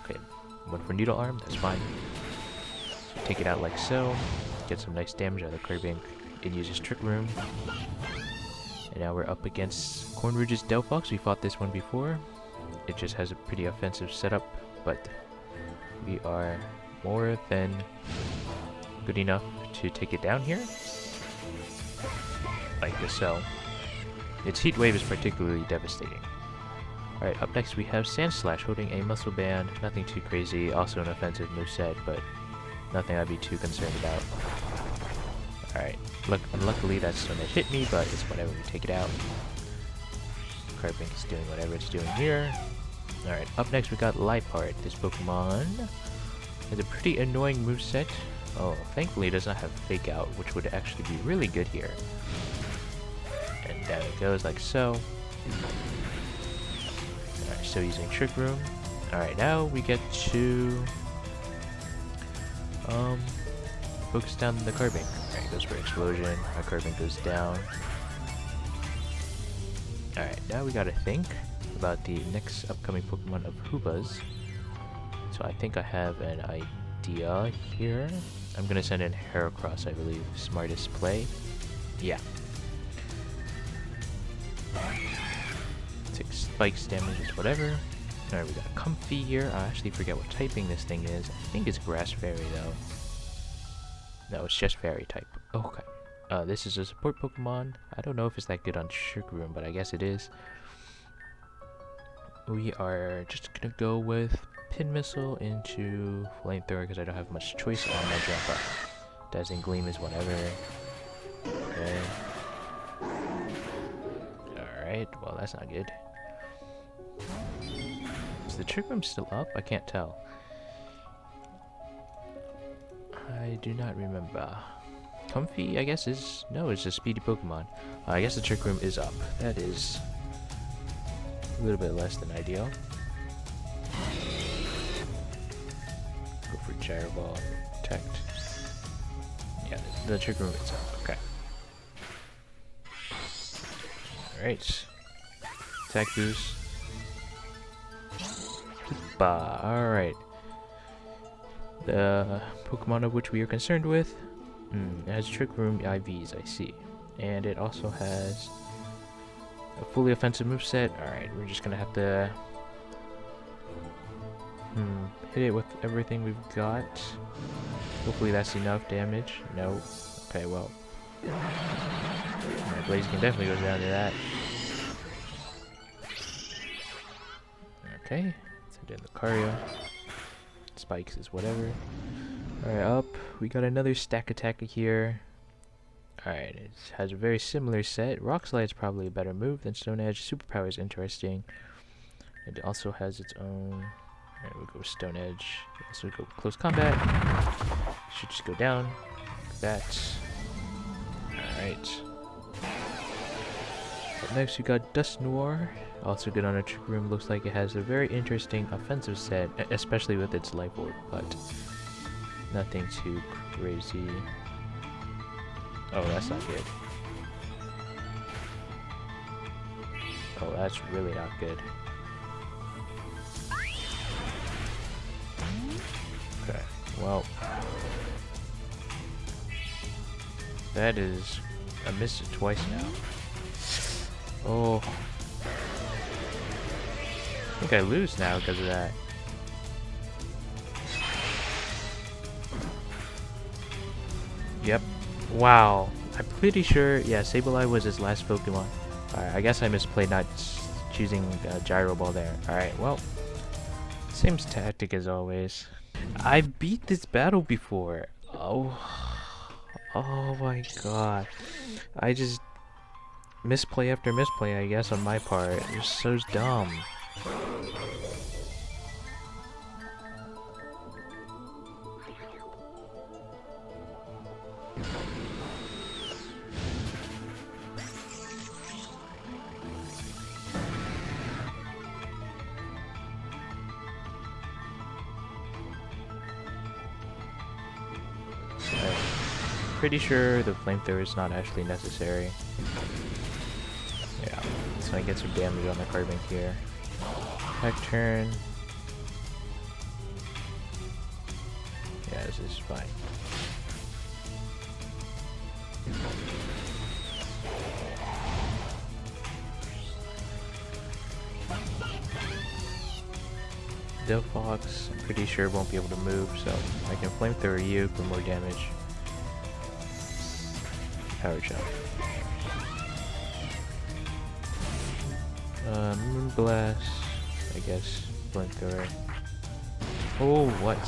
Okay, one for Needle Arm, that's fine. So take it out like so, get some nice damage out of the Carbink. It uses Trick Room. And now we're up against Corin-Rouge's Delphox. We fought this one before. It just has a pretty offensive setup, but we are more than good enough to take it down here. Like this, so its Heat Wave is particularly devastating. Alright, up next we have Sandslash holding a Muscle Band. Nothing too crazy, also an offensive moveset, but nothing I'd be too concerned about. Alright, unluckily that's when it hit me, but it's whatever, we take it out. Carbink is doing whatever it's doing here. Alright, up next we got Liepard. This Pokemon has a pretty annoying moveset. Oh, thankfully it does not have Fake Out, which would actually be really good here. And down it goes like so. Alright, so using Trick Room. Alright, now we get to focus down the Carbink. Alright, goes for Explosion. Our Carbink goes down. Alright, now we gotta think about the next upcoming Pokemon of Hoopa's. So I think I have an idea here. I'm gonna send in Heracross, I believe. Smartest play. Yeah. To 6 spikes damages, whatever. Alright, we got a Comfy here. I actually forget what typing this thing is. I think it's Grass Fairy, though. No, it's just Fairy type. Okay. This is a support Pokemon. I don't know if it's that good on Trick Room, but I guess it is. We are just gonna go with Pin Missile into Flamethrower because I don't have much choice on my jump up. Dazzling Gleam is whatever. Okay. Alright, well that's not good. Is the Trick Room still up? I can't tell. I do not remember. Comfy, I guess, is... No, it's a speedy Pokemon. I guess the Trick Room is up. That is a little bit less than ideal. Go for Gyro Ball. Protect. Yeah, the Trick Room is up. Okay. Alright. Attack boost. Hoopa. Alright. The Pokemon of which we are concerned with. It has Trick Room IVs, I see. And it also has a fully offensive moveset. Alright, we're just gonna have to hit it with everything we've got. Hopefully that's enough damage. No. Okay, well. Alright, Blaziken definitely goes down to that. Okay, send in Lucario. Spikes is whatever. Alright, up. We got another Stack Attacker here. Alright, it has a very similar set. Rock Slide's probably a better move than Stone Edge. Superpower is interesting. It also has its own... Alright, we'll go with Stone Edge. So we'll go Close Combat. Should just go down. Like that. Alright. Up next we got Dust Noir. Also good on a Trick Room. Looks like it has a very interesting offensive set, especially with its Life Orb, but nothing too crazy. Oh, that's not good. Oh, that's really not good. Okay, well. That is... I missed it twice now. Oh. I think I lose now because of that. Yep. Wow. I'm pretty sure, yeah, Sableye was his last Pokemon. Alright, I guess I misplayed not choosing Gyro Ball there. Alright, well. Same tactic as always. I beat this battle before. Oh. Oh my god. I just... misplay after misplay, I guess, on my part. It's so dumb. Pretty sure the Flamethrower is not actually necessary. Yeah, so I get some damage on the Carbink here. Attack turn. Yeah, this is fine. Delphox, I'm pretty sure won't be able to move, so I can Flamethrower you for more damage. Power Shot. Moonblast, I guess. Flamethrower. Oh, what?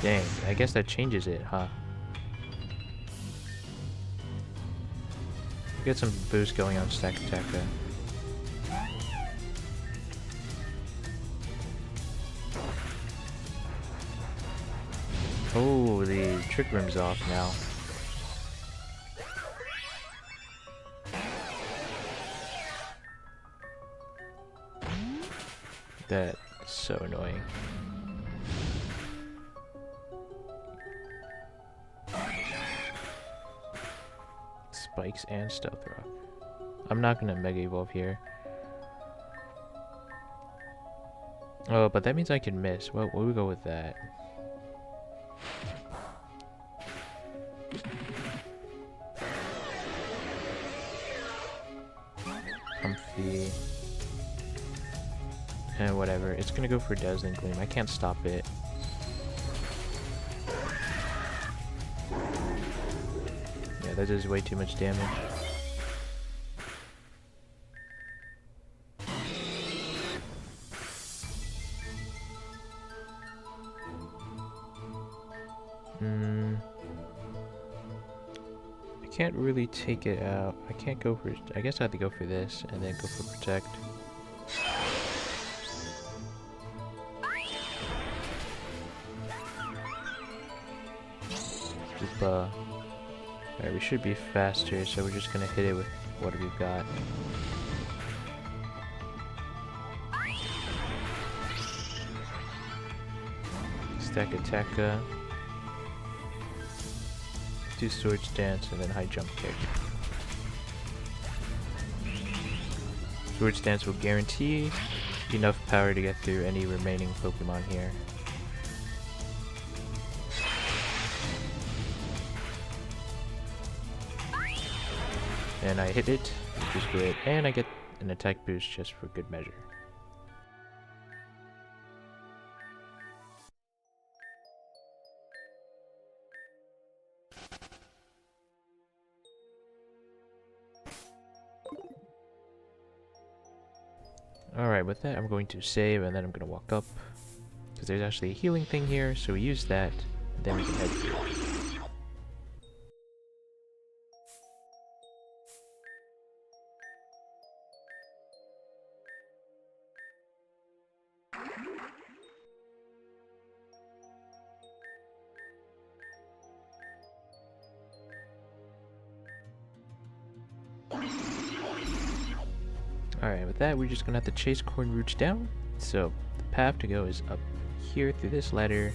Dang, I guess that changes it, huh? Get some boost going on Stack Attacker. Oh, the Trick Room's off now. That's so annoying. Spikes and Stealth Rock. I'm not gonna Mega Evolve here. Oh, but that means I can miss. Well, we'll go with that. comfy. And whatever. It's gonna go for Dazzling Gleam. I can't stop it. Yeah, that does way too much damage. I can't really take it out. I can't go for... I guess I have to go for this and then go for Protect. Hoopa. Alright, we should be faster, so we're just gonna hit it with what we've got. Stack Attacka. Do Swords Dance and then High Jump Kick. Swords Dance will guarantee enough power to get through any remaining Pokemon here. And I hit it, which is great, and I get an attack boost just for good measure. Alright, with that I'm going to save and then I'm going to walk up. Because there's actually a healing thing here, so we use that, and then we can head through. Alright, with that, we're just gonna have to chase Corin-Rouge down. So, the path to go is up here through this ladder.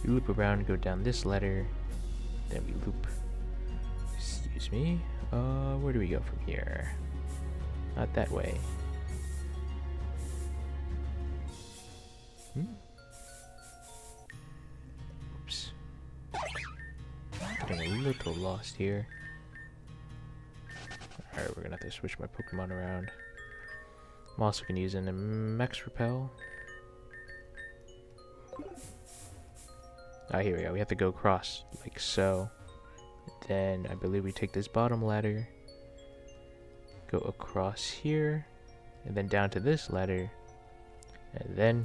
We loop around, go down this ladder. Then we loop. Excuse me. Where do we go from here? Not that way. Oops. Getting a little lost here. Alright, we're gonna have to switch my Pokemon around. I'm also going to use an Max Repel. Ah, here we go. We have to go across, like so. Then I believe we take this bottom ladder, go across here, and then down to this ladder. And then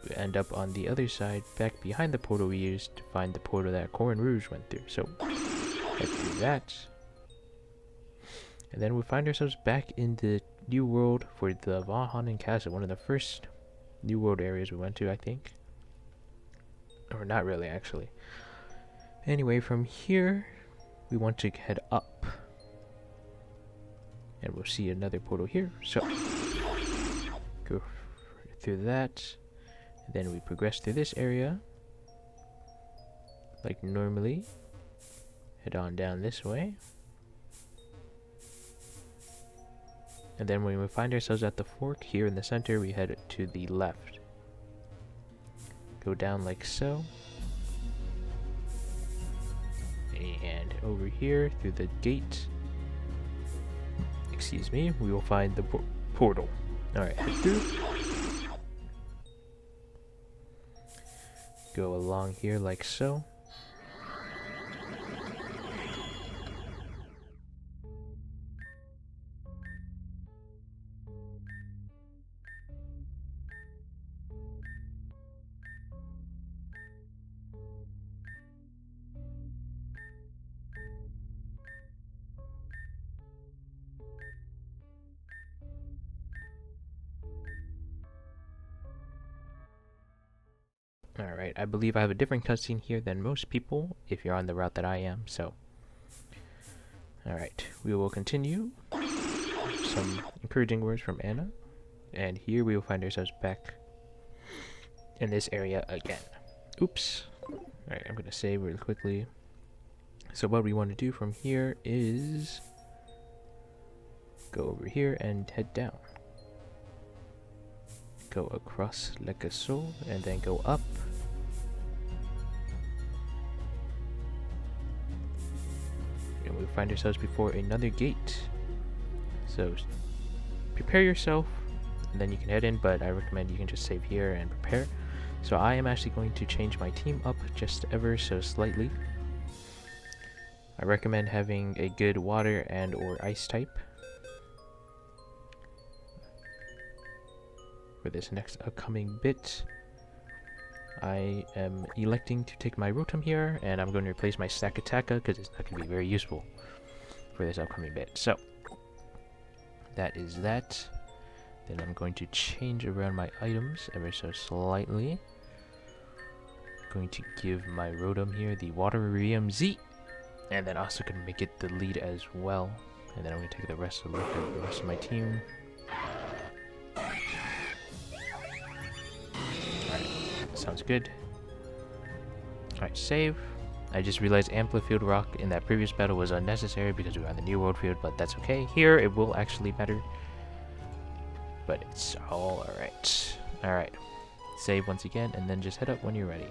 we end up on the other side, back behind the portal we used to find the portal that Corin-Rouge went through. So, head through that. And then we find ourselves back in the New World for the Von Honnen Castle, one of the first New World areas we went to, I think. Or not really, actually. Anyway, from here, we want to head up. And we'll see another portal here. So, go through that. And then we progress through this area. Like normally. Head on down this way. And then when we find ourselves at the fork here in the center, we head to the left. Go down like so. And over here through the gate, excuse me, we will find the portal. Alright, head through. Go along here like so. Alright, I believe I have a different cutscene here than most people, if you're on the route that I am, so... Alright, we will continue. Some encouraging words from Anna. And here we will find ourselves back in this area again. Oops. Alright, I'm going to save really quickly. So what we want to do from here is... go over here and head down. Go across like a so, and then go up. And we find ourselves before another gate. So prepare yourself, and then you can head in, but I recommend you can just save here and prepare. So I am actually going to change my team up just ever so slightly. I recommend having a good water and or ice type for this next upcoming bit. I am electing to take my Rotom here, and I'm going to replace my Sakataka because it's not going to be very useful for this upcoming bit. So, that is that. Then I'm going to change around my items ever so slightly. Going to give my Rotom here the Waterium Z, and then also going to make it the lead as well. And then I'm going to take the rest of the rest of my team. Sounds good. Alright, save. I just realized Amplified Rock in that previous battle was unnecessary because we were on the New World field, but that's okay. Here, it will actually matter. But it's all alright. Alright. Save once again, and then just head up when you're ready.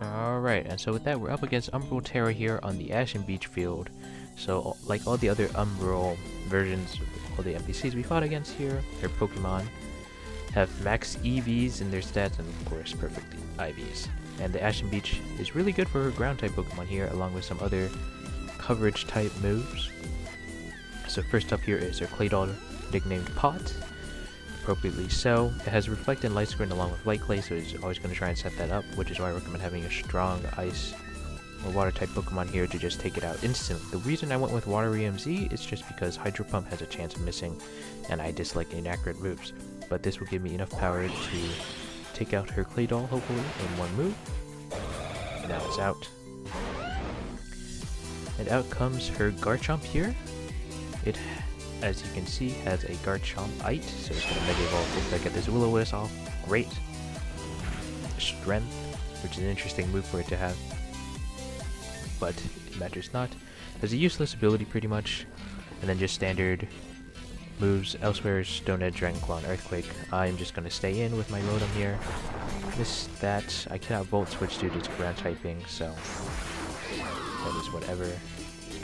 Alright, and so with that, we're up against Umbral Terra here on the Ashen Beach field. So, like all the other Umbral versions of all the NPCs we fought against here, their Pokemon have max EVs in their stats and, of course, perfect IVs. And the Ashen Beach is really good for her ground-type Pokemon here, along with some other coverage-type moves. So first up here is her Claydol, nicknamed Pot. Appropriately so. It has Reflect and Light Screen along with Light Clay, so it's always going to try and set that up, which is why I recommend having a strong Ice or Water-type Pokemon here to just take it out instantly. The reason I went with Waterium Z is just because Hydro Pump has a chance of missing, and I dislike inaccurate moves. But this will give me enough power to take out her Claydol, hopefully, in one move. And that is out. And out comes her Garchomp here. It, as you can see, has a Garchompite, so it's going to Mega Evolve if I get this Will-O-Wisp off. Great. Strength, which is an interesting move for it to have, but it matters not. Has a useless ability pretty much, and then just standard moves elsewhere: Stone Edge, Dragon Claw, and Earthquake. I'm just going to stay in with my Rotom here. That I cannot Volt Switch due to its ground typing, so that is whatever.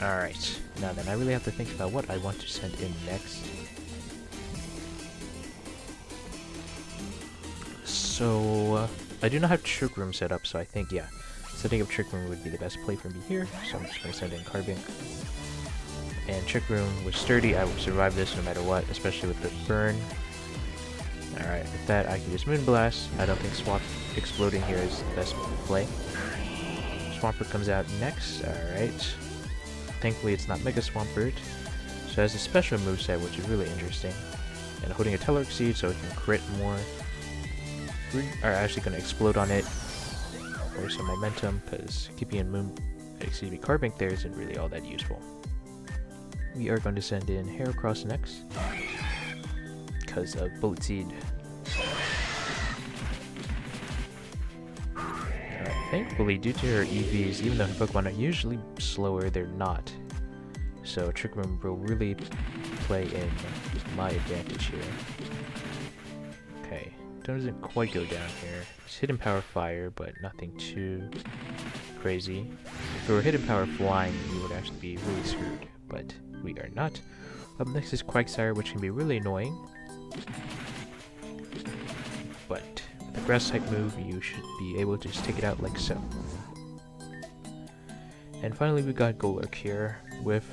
Alright, now then, I really have to think about what I want to send in next. So, I do not have Trick Room set up, so I think, yeah, setting up Trick Room would be the best play for me here. So I'm just going to send in Carbink. And Trick Room was sturdy. I will survive this no matter what, especially with the burn. Alright, with that, I can just Moonblast. I don't think Swamp exploding here is the best play. Swampert comes out next. Alright. Thankfully, it's not Mega Swampert. So it has a special moveset, which is really interesting. And holding a Telex Seed so it can crit more. We are actually going to explode on it for some momentum, because keeping in Carbink there isn't really all that useful. We are going to send in Heracross next, because of Bullet Seed. Thankfully, due to her EVs, even though her Pokemon are usually slower, they're not. So Trick Room will really play in my advantage here. Okay, doesn't quite go down here. It's Hidden Power Fire, but nothing too crazy. If it were Hidden Power Flying, we would actually be really screwed, but we are not. Up next is Quagsire, which can be really annoying. but with a grass type move, you should be able to just take it out like so. And finally, we got Golurk here with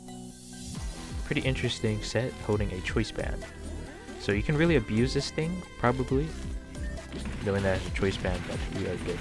a pretty interesting set holding a choice band. So you can really abuse this thing, probably, knowing that it's a choice band, but we are good.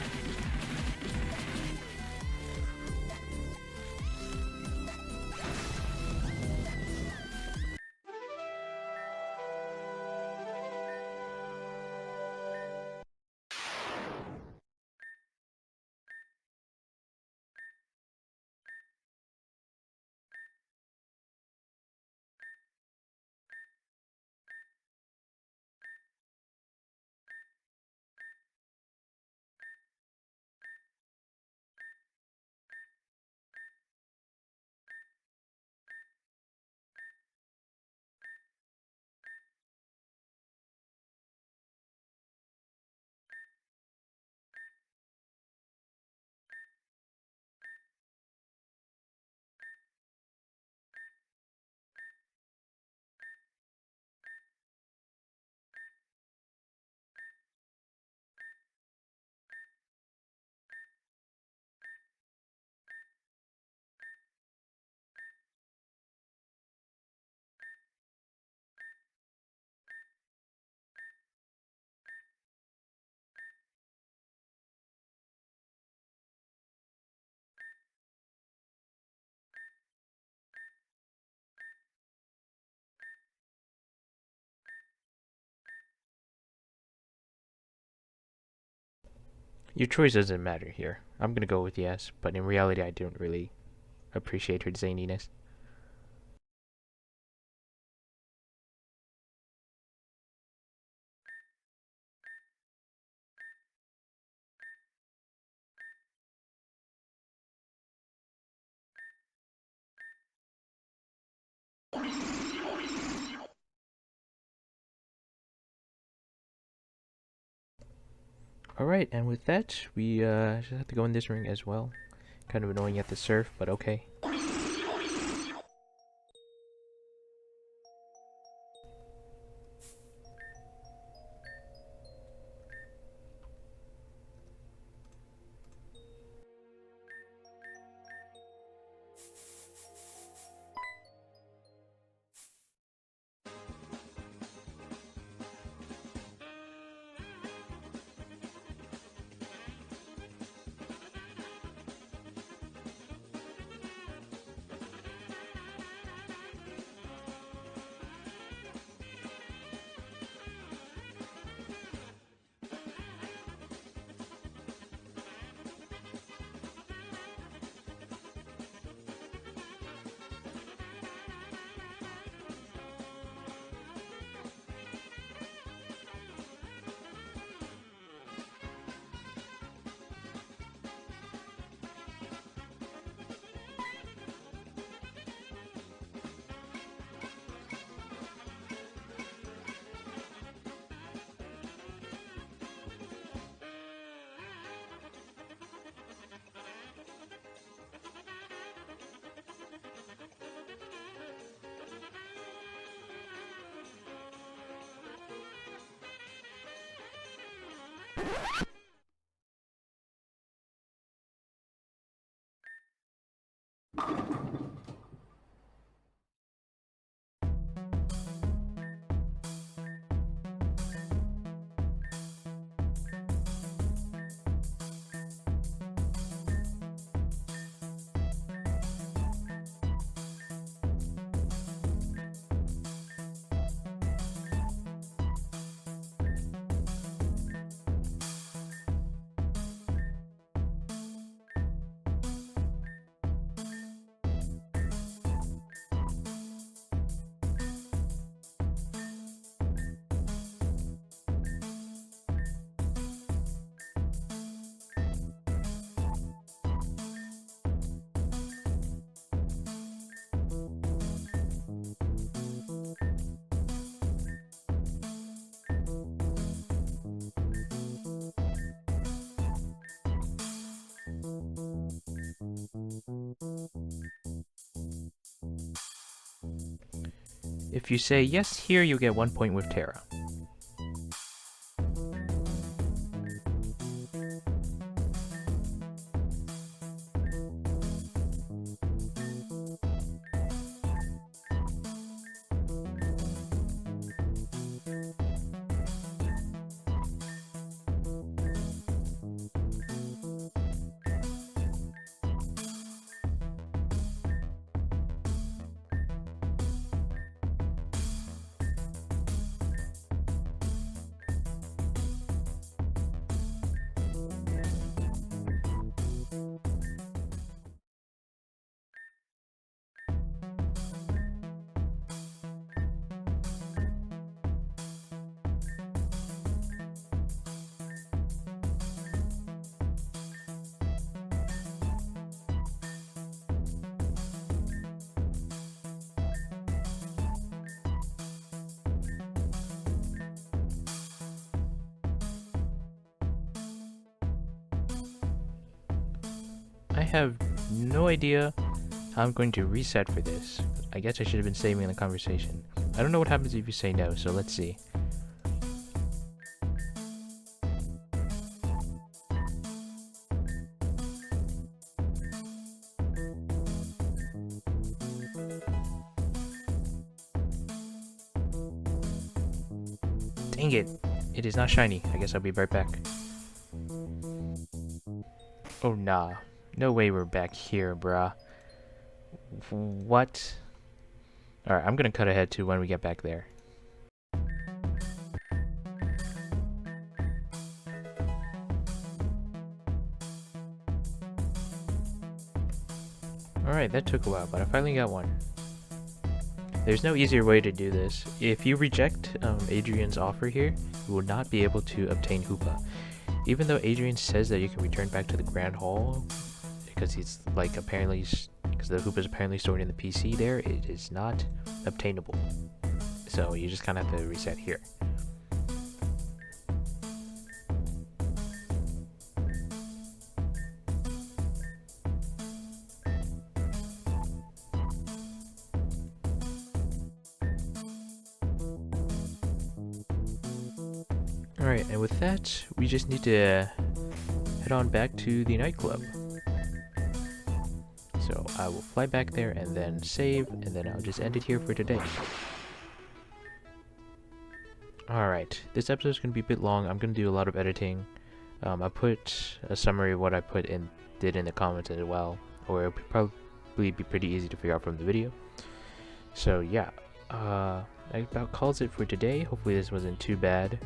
Your choice doesn't matter here. I'm gonna go with yes, but in reality I don't really appreciate her zaniness. Alright, and with that, we just have to go in this ring as well. Kind of annoying at the surf, but okay. If you say yes here, you get 1 point with Terra. have no idea how I'm going to reset for this. I guess I should have been saving the conversation. I don't know what happens if you say no, so let's see. Dang it! It is not shiny. I guess I'll be right back. Oh nah. No way we're back here, bruh. What? Alright, I'm gonna cut ahead to when we get back there. Alright, that took a while, but I finally got one. There's no easier way to do this. If you reject Adrian's offer here, you will not be able to obtain Hoopa. Even though Adrian says that you can return back to the Grand Hall, because he's like apparently, because the Hoopa is apparently stored in the PC there, it is not obtainable. So you just kind of have to reset here. Alright, and with that, we just need to head on back to the nightclub. So I will fly back there and then save, and then I'll just end it here for today. Alright, this episode is going to be a bit long. I'm going to do a lot of editing. I put a summary of what I did in the comments as well, or it'll probably be pretty easy to figure out from the video. So yeah, that about calls it for today. Hopefully this wasn't too bad.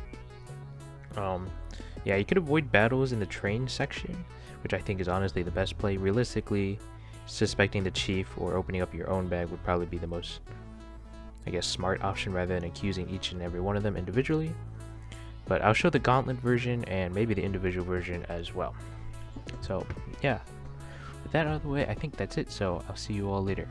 Yeah, you could avoid battles in the train section, which I think is honestly the best play. Realistically, suspecting the chief or opening up your own bag would probably be the most, I guess, smart option rather than accusing each and every one of them individually. But I'll show the gauntlet version and maybe the individual version as well. So yeah, with that out of the way, I think that's it, so I'll see you all later.